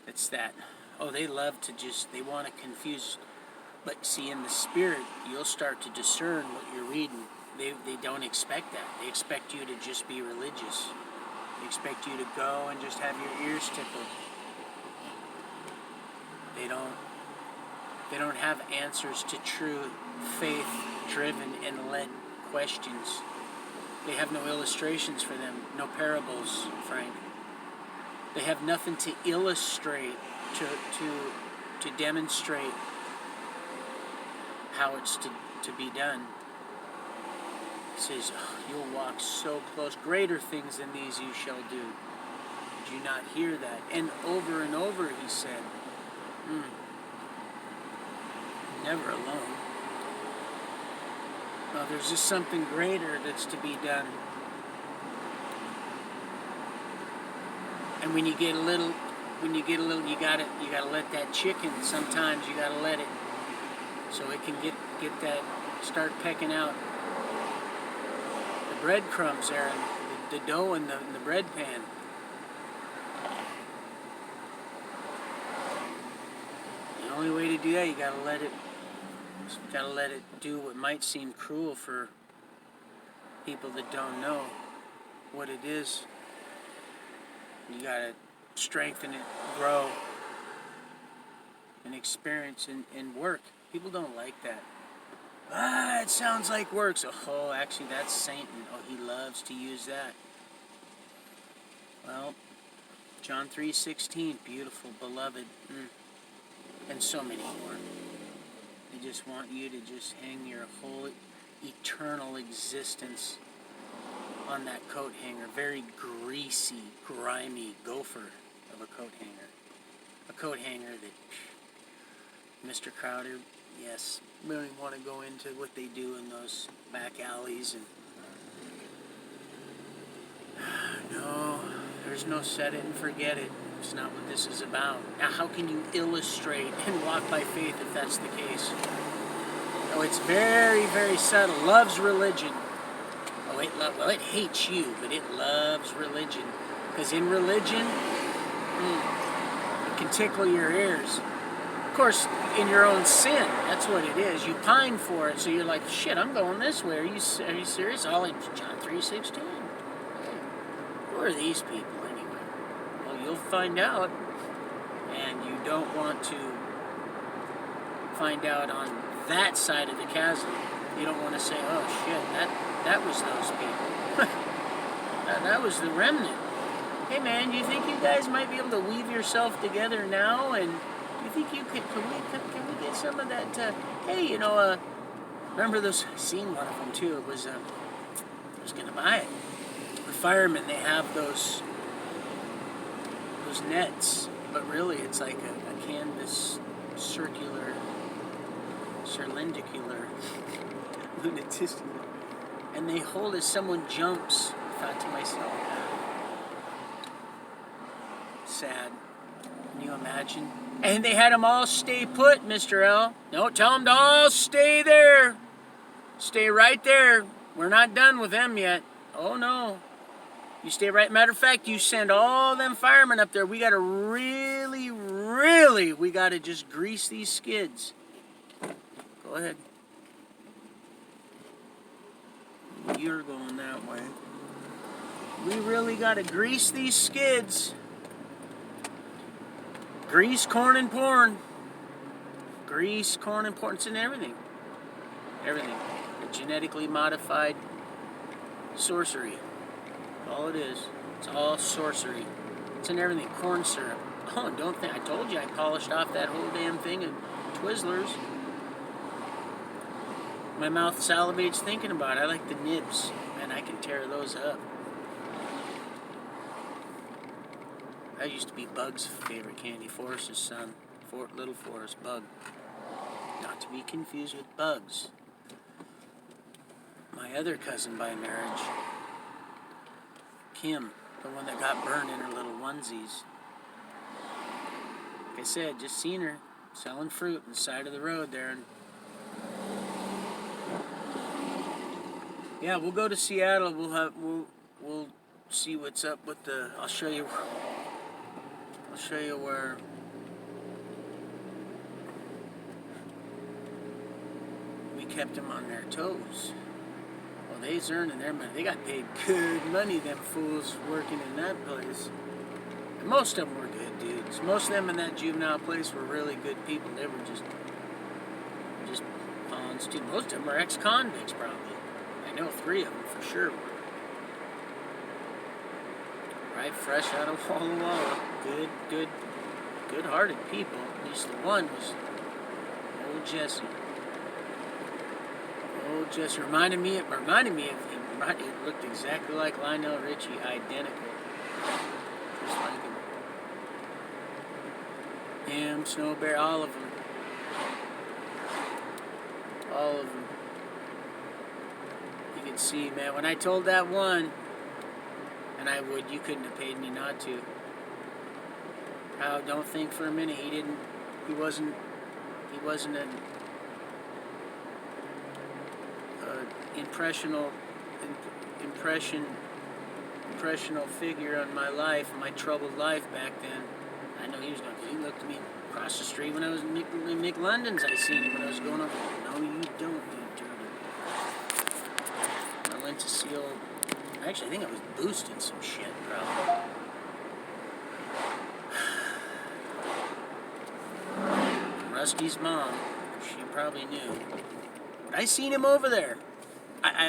It's that. Oh, they love to they want to confuse. But see, in the spirit, you'll start to discern what you're reading. They don't expect that. They expect you to just be religious. They expect you to go and just have your ears tickled. They don't have answers to true faith-driven and led questions. They have no illustrations for them, no parables, Frank. They have nothing to illustrate, to demonstrate how it's to be done. It says, oh, you'll walk so close. Greater things than these you shall do. Did you not hear that? And over, he said, never alone. No, there's just something greater that's to be done. And when you get a little, you gotta let that chicken. Sometimes you gotta let it, so it can get that, start pecking out the breadcrumbs there, and the the dough in the bread pan. The only way to do that, you gotta let it do what might seem cruel for people that don't know what it is. You gotta strengthen it, grow, and experience and work. People don't like that. It sounds like work. So, actually that's Satan. He loves to use that. Well, John 3:16, beautiful, beloved, and so many more. They just want you to just hang your whole eternal existence on that coat hanger. Very greasy, grimy gopher of a coat hanger. A coat hanger that, Mr. Crowder, yes, we don't even want to go into what they do in those back alleys. And no, there's no set it and forget it. It's not what this is about. Now, how can you illustrate and walk by faith if that's the case? Oh, it's very, very subtle. Loves religion. Well, it hates you, but it loves religion. Because in religion, it can tickle your ears. Of course, in your own sin, that's what it is. You pine for it, so you're like, shit, I'm going this way. Are you serious? All in John 3:16. Who are these people anyway? Well, you'll find out, and you don't want to find out on that side of the chasm. You don't want to say, oh shit, that was those people. that was the remnant. Hey man, do you think you guys might be able to weave yourself together now? And do you think you can we get some of that? Hey, remember those? I seen one of them too. It was I was gonna buy it. The firemen, they have those nets, but really it's like a canvas circular, cylindrical, lunatic, and they hold as someone jumps. I thought to myself, sad. Can you imagine? And they had them all stay put, Mr. L. No, tell them to all stay there. Stay right there. We're not done with them yet. Oh, no. You stay right. Matter of fact, you send all them firemen up there. We got to we got to just grease these skids. Go ahead. You're going that way. We really got to grease these skids. Grease, corn, and porn. Grease, corn, and porn. It's in everything. Everything. Genetically modified sorcery. All it is. It's all sorcery. It's in everything. Corn syrup. Oh, and don't think I told you I polished off that whole damn thing of Twizzlers. My mouth salivates thinking about it. I like the nibs, and I can tear those up. That used to be Bug's favorite candy. Forrest's son. Little Forrest. Bug. Not to be confused with Bugs. My other cousin by marriage. Kim. The one that got burned in her little onesies. Like I said, just seen her selling fruit on the side of the road there. And yeah, we'll go to Seattle. We'll see what's up with the. I'll show you where we kept them on their toes. Well, they's earning their money. They got paid good money, them fools working in that place. And most of them were good dudes. Most of them in that juvenile place were really good people. They were just pawns too. Most of them are ex-convicts probably. I know 3 of them for sure were. Right, fresh out of Walla Walla. Good-hearted people. At least the one was old Jesse. Old Jesse reminded me of he looked exactly like Lionel Richie, identical. Just like him. Snow Bear, all of them. All of them. You can see, man, when I told that one, and I would, you couldn't have paid me not to. How, don't think for a minute, he wasn't an impressional figure on my life, my troubled life back then. I know he was going to, he looked at me across the street when I was in Nick London's. I seen him when I was going over. No, you don't, you dirty. I went to see old, actually, I think I was boosting some shit, probably. Rusty's mom, she probably knew. But I seen him over there.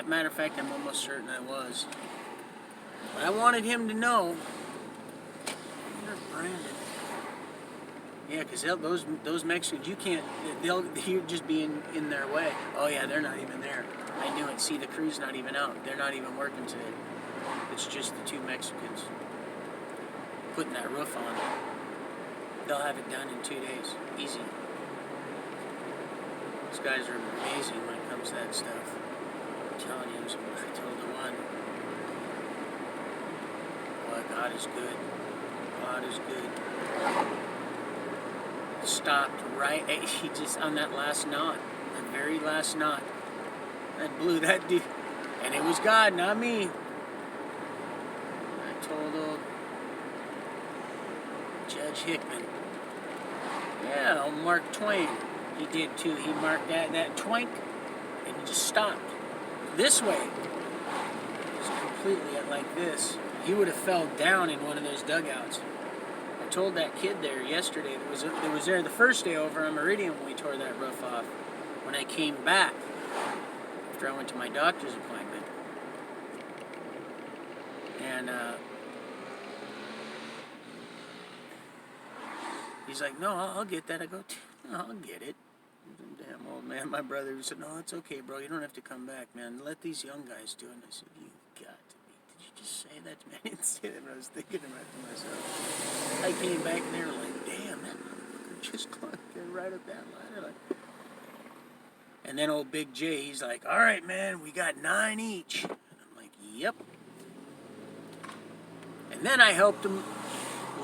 Matter of fact, I'm almost certain I was. But I wanted him to know. They're branded. Yeah, because those Mexicans, you can't, they'll just be in their way. Oh yeah, they're not even there. I knew it. See, the crew's not even out. They're not even working today. It's just the two Mexicans putting that roof on. They'll have it done in 2 days. Easy. These guys are amazing when it comes to that stuff. I'm telling you, I told the one. Boy, God is good. God is good. Stopped right, he just, on that last knot. The very last knot. That blew that dude. And it was God, not me. I told old Judge Hickman. Yeah, old Mark Twain. He did too. He marked that twink, and he just stopped. This way. It's completely like this. He would have fell down in one of those dugouts. I told that kid there yesterday that was there the first day over on Meridian when we tore that roof off. When I came back, after I went to my doctor's appointment. And he's like, no, I'll get that. I go, no, I'll get it. Damn old man, my brother said, no, it's okay, bro. You don't have to come back, man. Let these young guys do it. And I said, you got to be. Did you just say that to me? I didn't say that, but I was thinking about it to myself. I came back and they were like, damn, that motherfucker just clunked right up that ladder. Like. And then old Big J, he's like, all right, man, we got 9 each. And I'm like, yep. And then I helped him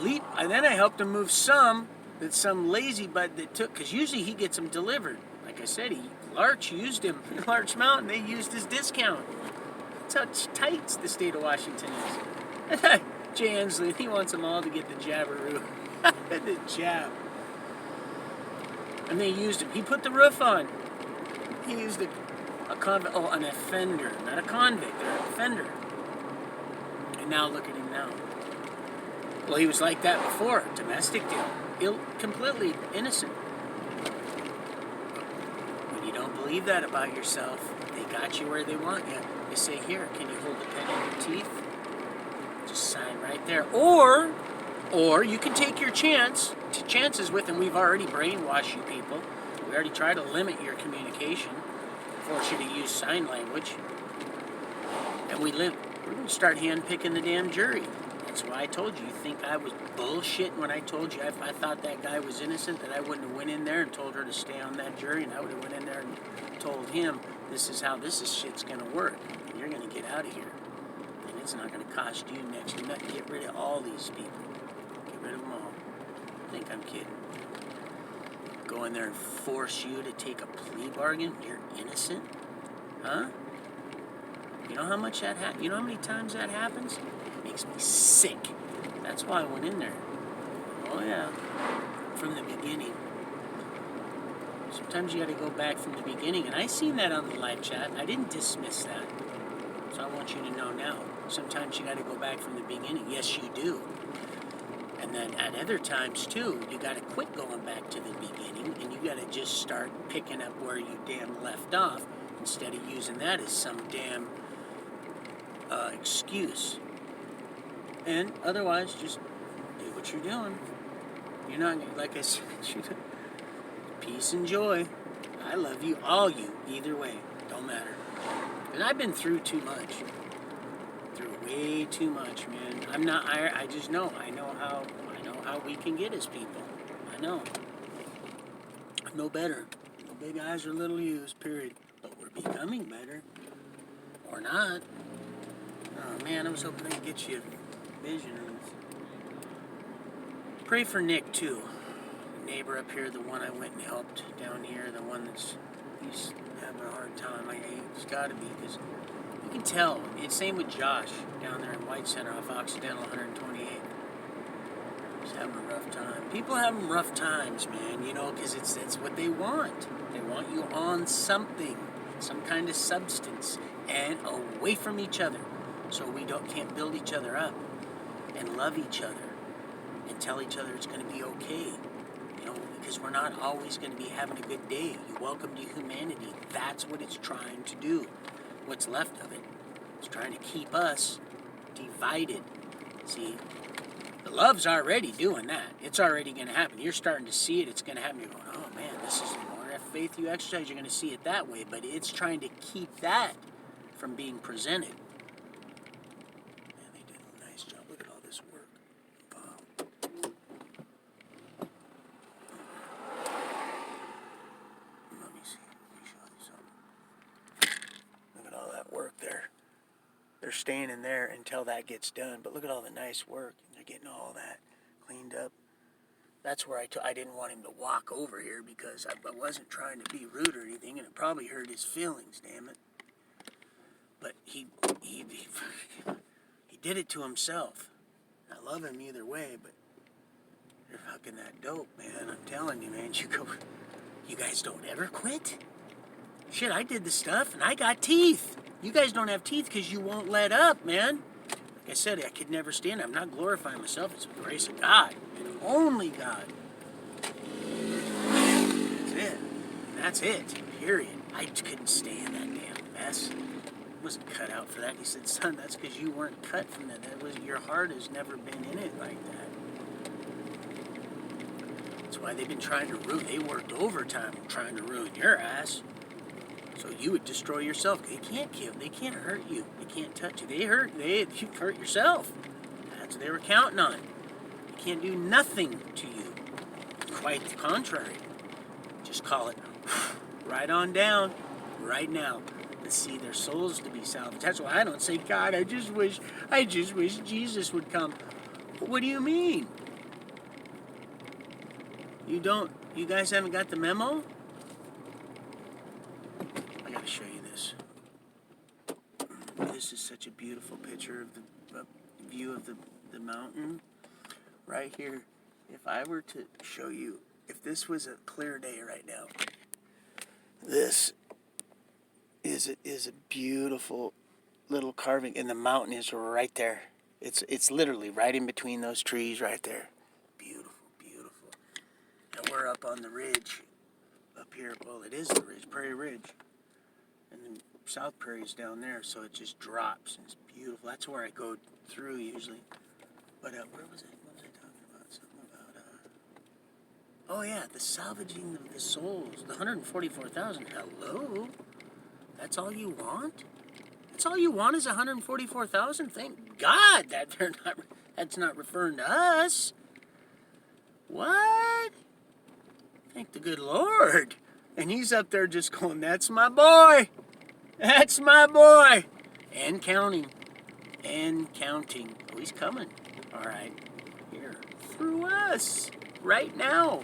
leap. And then I helped him move some that some lazy bud that took, because usually he gets them delivered. Like I said, Larch used him. Larch Mountain, they used his discount. That's how tight the state of Washington is. Jay Ensley, he wants them all to get the jabberoo. The jab. And they used him. He put the roof on. He used an offender. Not a convict, an offender. And now look at him now. Well, he was like that before. Domestic deal. Completely innocent. When you don't believe that about yourself, they got you where they want you. They say, here, can you hold the pen in your teeth? Just sign right there. Or you can take your chances with, and we've already brainwashed you people. We already try to limit your communication, force you to use sign language. And we're going to start handpicking the damn jury. That's why I told you think I was bullshit when I told you if I thought that guy was innocent, that I wouldn't have went in there and told her to stay on that jury, and I would have went in there and told him, this is how shit's going to work. And you're going to get out of here. And it's not going to cost you next to nothing. Get rid of all these people. Get rid of them all. I think I'm kidding. Go in there and force you to take a plea bargain? You're innocent? Huh? You know how much that happens? You know how many times that happens? It makes me sick. That's why I went in there. Oh yeah. From the beginning. Sometimes you got to go back from the beginning. And I seen that on the live chat. I didn't dismiss that. So I want you to know now. Sometimes you got to go back from the beginning. Yes, you do. And then at other times, too, you got to quit going back to the beginning, and you got to just start picking up where you damn left off instead of using that as some damn excuse. And otherwise, just do what you're doing. You're not, like I said, peace and joy. I love you, all you, either way. Don't matter. And I've been through too much. Through way too much, man. I just know. I know how we can get as people. I know. I know better. No big eyes or little U's, period. But we're becoming better. Or not. Oh man, I was hoping I could get you a vision of this. Pray for Nick too. The neighbor up here, the one I went and helped down here, the one he's having a hard time. He's got to be, because You can tell. It's same with Josh down there in White Center off Occidental 128. He's having a rough time. People having rough times, man, you know, because it's what they want. They want you on something, some kind of substance, and away from each other, so we can't build each other up and love each other and tell each other it's going to be okay. You know, because we're not always going to be having a good day. You welcome to humanity. That's what it's trying to do. What's left of it. It's trying to keep us divided. See, the love's already doing that. It's already going to happen. You're starting to see it. It's going to happen. You're going, oh man, this is the more faith you exercise, you're going to see it that way. But it's trying to keep that from being presented. Man, they did a nice job. Look at all this work. Wow. Let me see. Let me show you something. Look at all that work there. They're staying in there until that gets done. But look at all the nice work. They're getting all that cleaned up. That's where I didn't want him to walk over here because I wasn't trying to be rude or anything, and it probably hurt his feelings, damn it. But he did it to himself. I love him either way, but you're fucking that dope, man. I'm telling you, man. You guys don't ever quit? Shit, I did the stuff, and I got teeth. You guys don't have teeth because you won't let up, man. Like I said, I could never stand it. I'm not glorifying myself. It's the grace of God. And only God. That's it. That's it. Period. I couldn't stand that damn mess. I wasn't cut out for that. He said, son, that's because you weren't cut from that. Your heart has never been in it like that. That's why they've been trying to ruin. They worked overtime trying to ruin your ass. So you would destroy yourself. They can't kill. They can't hurt you. They can't touch you. You hurt yourself. That's what they were counting on. They can't do nothing to you. Quite the contrary. Just call it right on down, right now. Let's see their souls to be salvaged. That's why I don't say, God, I just wish Jesus would come. What do you mean? You guys haven't got the memo? I gotta show you this. This is such a beautiful picture of the view of the mountain. Right here. If I were to show you, if this was a clear day right now, this is a beautiful little carving, and the mountain is right there. It's literally right in between those trees right there. Beautiful, beautiful. And we're up on the ridge up here. Well, it is the ridge, Prairie Ridge. And then South Prairie's down there, so it just drops, and it's beautiful. That's where I go through usually. But where was it? What was I talking about? Something about, oh yeah, the salvaging of the souls. The 144,000. Hello? That's all you want? That's all you want is 144,000? Thank God that's not referring to us. What? Thank the good Lord. And he's up there just going, that's my boy. That's my boy. And counting. And counting. Oh, he's coming. All right. Here. Through us. Right now.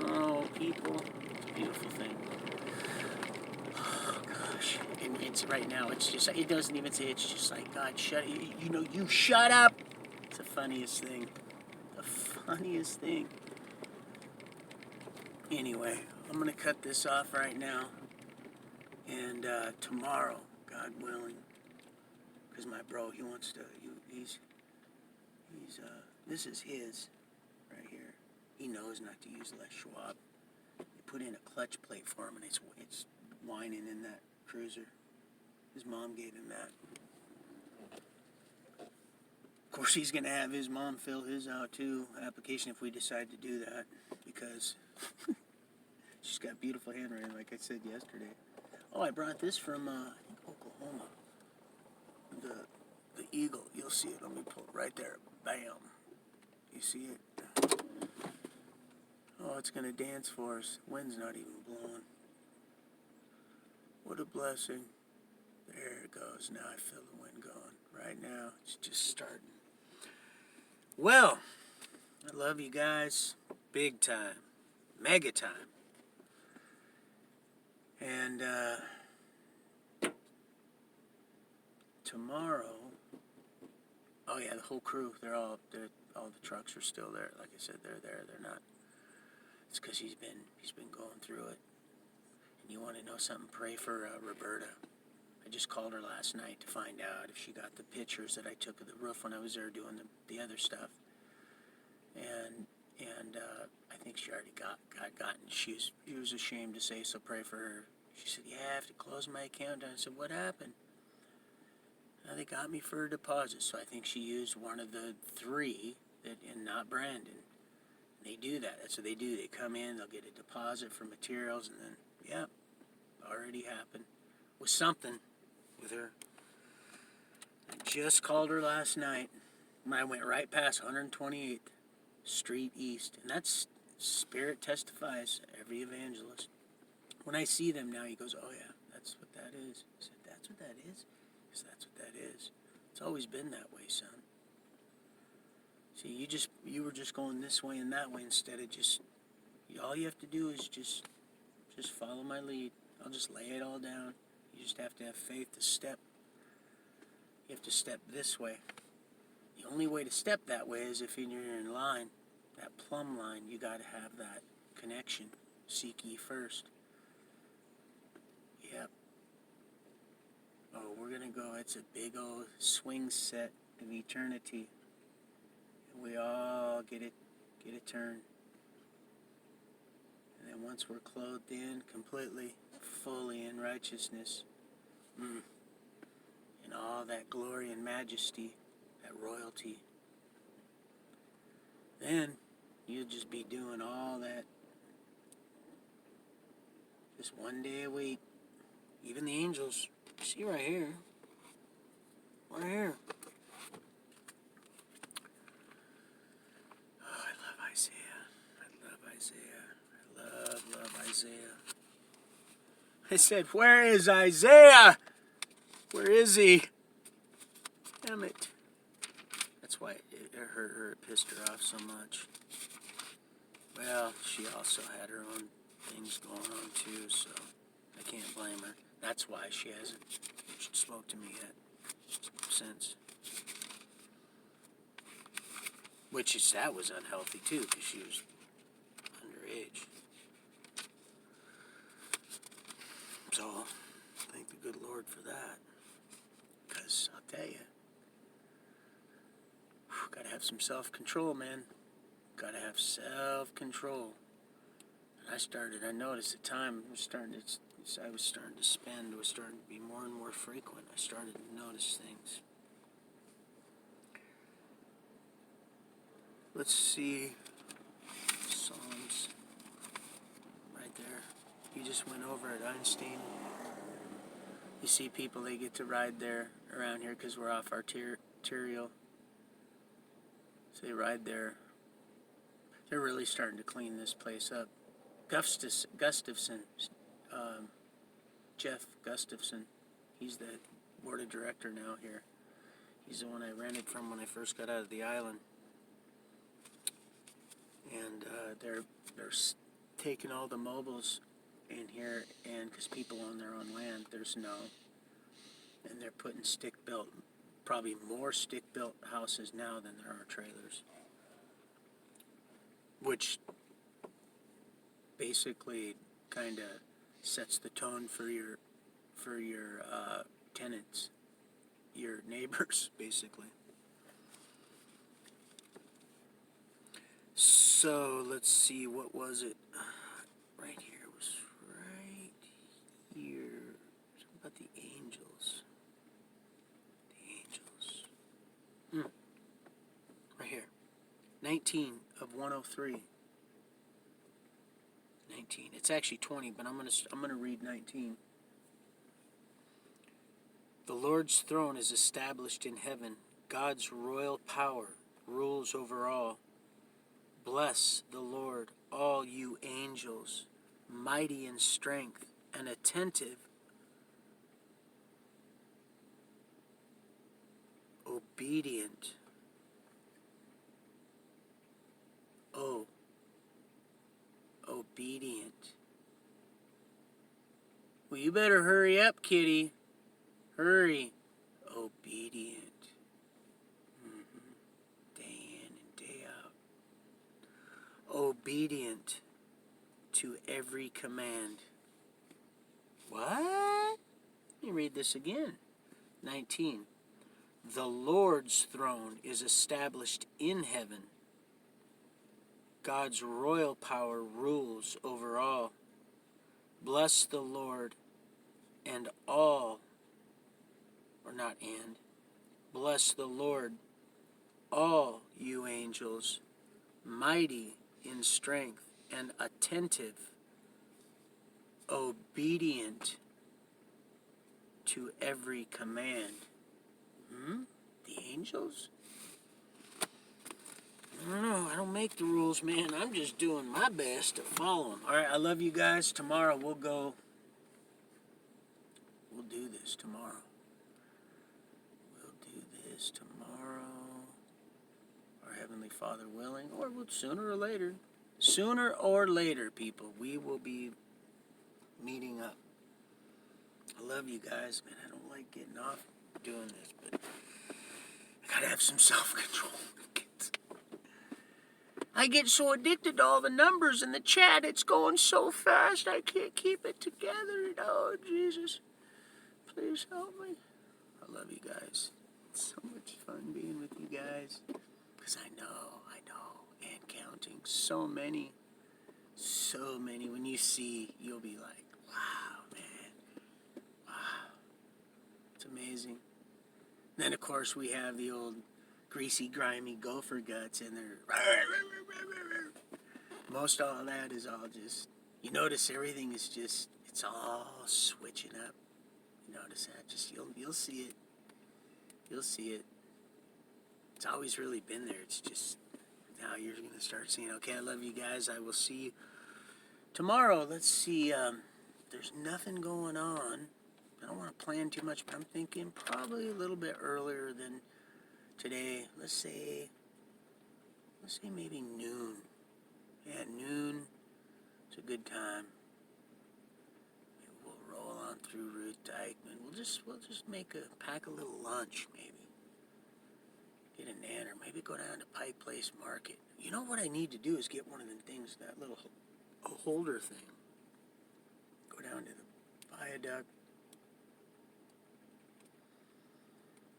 Oh, people. It's a beautiful thing. Oh, gosh. And it's right now. It's just, it doesn't even say, it's just like, God, you shut up. It's the funniest thing. The funniest thing. Anyway, I'm going to cut this off right now. And tomorrow, God willing, because my bro, he wants to, this is his right here. He knows not to use Les Schwab. They put in a clutch plate for him, and it's whining in that cruiser. His mom gave him that. Of course, he's going to have his mom fill his out, too, application if we decide to do that, because she's got beautiful handwriting, like I said yesterday. Oh, I brought this from, I think, Oklahoma. The eagle. You'll see it. Let me pull it right there. Bam. You see it? Oh, it's going to dance for us. Wind's not even blowing. What a blessing. There it goes. Now I feel the wind going. Right now, it's just starting. Well, I love you guys. Big time. Mega time. And tomorrow, oh yeah, the whole crew, all the trucks are still there. Like I said, they're there. They're not. It's because he's been going through it. And you want to know something? Pray for Roberta. I just called her last night to find out if she got the pictures that I took of the roof when I was there doing the other stuff. And I think she already gotten. She was ashamed to say, so pray for her. She said, yeah, I have to close my account down. I said, what happened? Now they got me for a deposit, so I think she used one of the 3 and not Brandon. They do that. That's what they do. They come in, they'll get a deposit for materials, and then, yeah, already happened. Was something with her. I just called her last night. I went right past 128th Street East, and that's Spirit Testifies, every evangelist. When I see them now, he goes, oh yeah, that's what that is. I said, that's what that is? He said, that's what that is. It's always been that way, son. See, you were just going this way and that way instead of just, all you have to do is just follow my lead. I'll just lay it all down. You just have to have faith to step. You have to step this way. The only way to step that way is if you're in line, that plumb line, you got to have that connection. Seek ye first. Yep. Oh, we're going to go, it's a big old swing set of eternity. We all get a turn. And then once we're clothed in completely, fully in righteousness, in all that glory and majesty, that royalty, then you'll just be doing all that just one day a week. Even the angels, see right here, right here. Oh, I love Isaiah. I love Isaiah. I love Isaiah. I said, where is Isaiah? Where is he? Damn it. That's why it hurt her, it pissed her off so much. Well, she also had her own things going on too, so I can't blame her. That's why she hasn't spoke to me yet since. That was unhealthy too, because she was underage. So, thank the good Lord for that. Because, I'll tell you, gotta have some self-control, man. Gotta have self-control. And I noticed the time was starting to spend, was starting to be more and more frequent. I started to notice things. Let's see. Psalms. Right there. You just went over at Einstein. You see people, they get to ride there around here because we're off arterial. So they ride there. They're really starting to clean this place up. Gustafson, Jeff Gustafson, he's the board of director now here. He's the one I rented from when I first got out of the island. And they're taking all the mobiles in here, and because people own their own land, there's no, and they're putting stick-built, probably more stick-built houses now than there are trailers, which basically kind of sets the tone for your tenants, your neighbors, basically. So let's see, what was it? Right here, it was right here. Something about the angels. The angels. Right here. 19 of 103. 19. It's actually 20, but I'm gonna read 19. The Lord's throne is established in heaven. God's royal power rules over all. Bless the Lord, all you angels, mighty in strength and attentive, obedient. Oh, obedient. Well, you better hurry up, kitty. Hurry. obedient. Day in and day out. Obedient to every command. What? Let me read this again. 19. The Lord's throne is established in heaven. God's royal power rules over all. Bless the Lord and all, or not and, bless the Lord, all you angels, mighty in strength and attentive, obedient to every command. The angels? I don't know. I don't make the rules, man. I'm just doing my best to follow them. All right, I love you guys. Tomorrow we'll do this tomorrow. We'll do this tomorrow. Our Heavenly Father willing, or sooner or later. Sooner or later, people, we will be meeting up. I love you guys, man. I don't like getting off doing this, but I gotta have some self-control. I get so addicted to all the numbers in the chat. It's going so fast. I can't keep it together. Oh, Jesus. Please help me. I love you guys. It's so much fun being with you guys. Because I know. And counting. So many. When you see, you'll be like, wow, man. Wow. It's amazing. Then, of course, we have the old greasy, grimy gopher guts in there. Most all of that is all just, you notice everything is just, it's all switching up. You notice that? Just, you'll see it. You'll see it. It's always really been there. It's just, now you're going to start seeing, okay, I love you guys. I will see you tomorrow. Let's see, there's nothing going on. I don't want to plan too much, but I'm thinking probably a little bit earlier than today. Let's say maybe noon. Yeah, noon. It's a good time. Maybe we'll roll on through Ruth Dykeman. We'll just pack a little lunch, maybe. Get a nanner. Maybe go down to Pike Place Market. You know what I need to do is get one of them things, that little holder thing. Go down to the viaduct.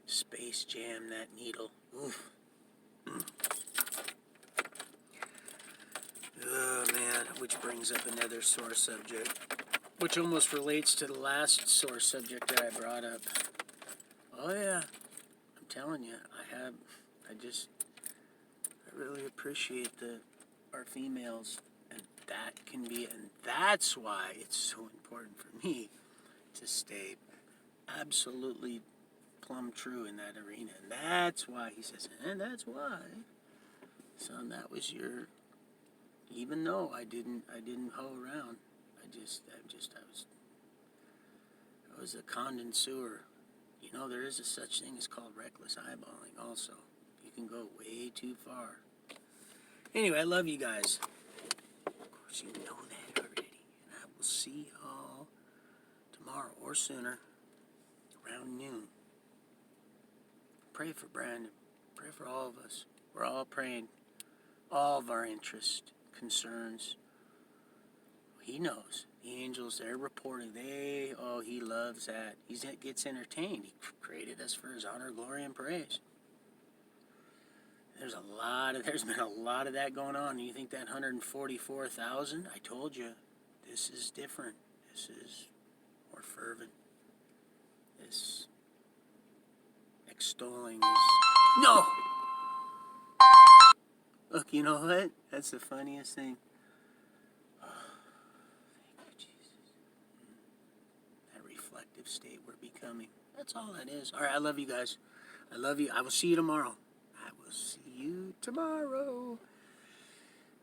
Space Jam that needle. Oof. Oh, man, which brings up another sore subject, which almost relates to the last sore subject that I brought up. Oh, yeah, I'm telling you, I really appreciate our females, and that's why it's so important for me to stay absolutely plumb true in that arena, and that's why he says, and that's why, son, that was your. Even though I didn't hoe around, I was a connoisseur. You know, there is a such thing as called reckless eyeballing also. You can go way too far. Anyway, I love you guys. Of course, you know that already. And I will see y'all tomorrow or sooner, around noon. Pray for Brandon. Pray for all of us. We're all praying. All of our interests, concerns. He knows. The angels, they're reporting. He loves that. He gets entertained. He created us for his honor, glory, and praise. There's been a lot of that going on. You think that 144,000? I told you, this is different. This is more fervent. This extolling is... No! Look, you know what? That's the funniest thing. Oh, thank you, Jesus. That reflective state we're becoming. That's all that is. All right, I love you guys. I love you. I will see you tomorrow.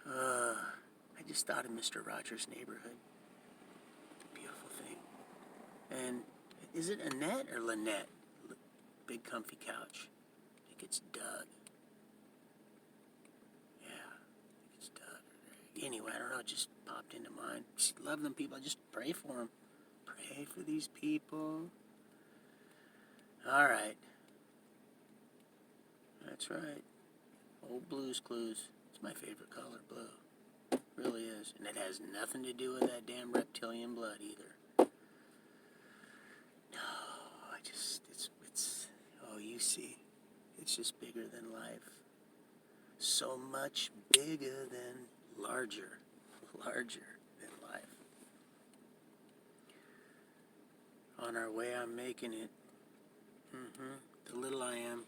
I just thought of Mr. Rogers' Neighborhood. Beautiful thing. And is it Annette or Lynette? Big comfy couch. I think it's Doug. Anyway, I don't know, it just popped into mind. Just love them people. I just pray for them. Pray for these people. Alright. That's right. Old Blue's Clues. It's my favorite color, blue. It really is. And it has nothing to do with that damn reptilian blood either. No, oh, you see. It's just bigger than life. So much bigger than larger than life. On our way, I'm making it. The little I am.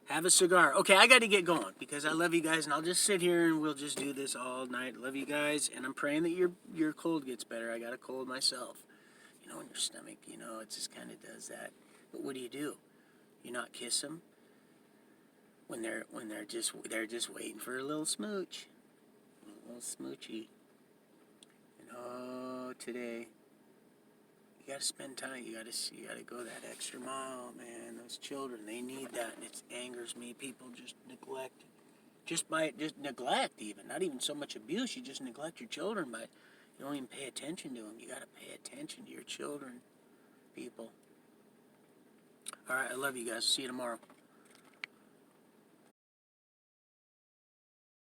Have a cigar. Okay, I got to get going because I love you guys, and I'll just sit here and we'll just do this all night. Love you guys, and I'm praying that your cold gets better. I got a cold myself. You know, in your stomach, you know, it just kind of does that. But what do? You not kiss them when they're just waiting for a little smooch, a little smoochy. And oh, today. You gotta spend time. You gotta go that extra mile, man. Those children, they need that, and it angers me. People just neglect, just neglect. Even not even so much abuse. You just neglect your children, but you don't even pay attention to them. You gotta pay attention to your children, people. All right, I love you guys. See you tomorrow.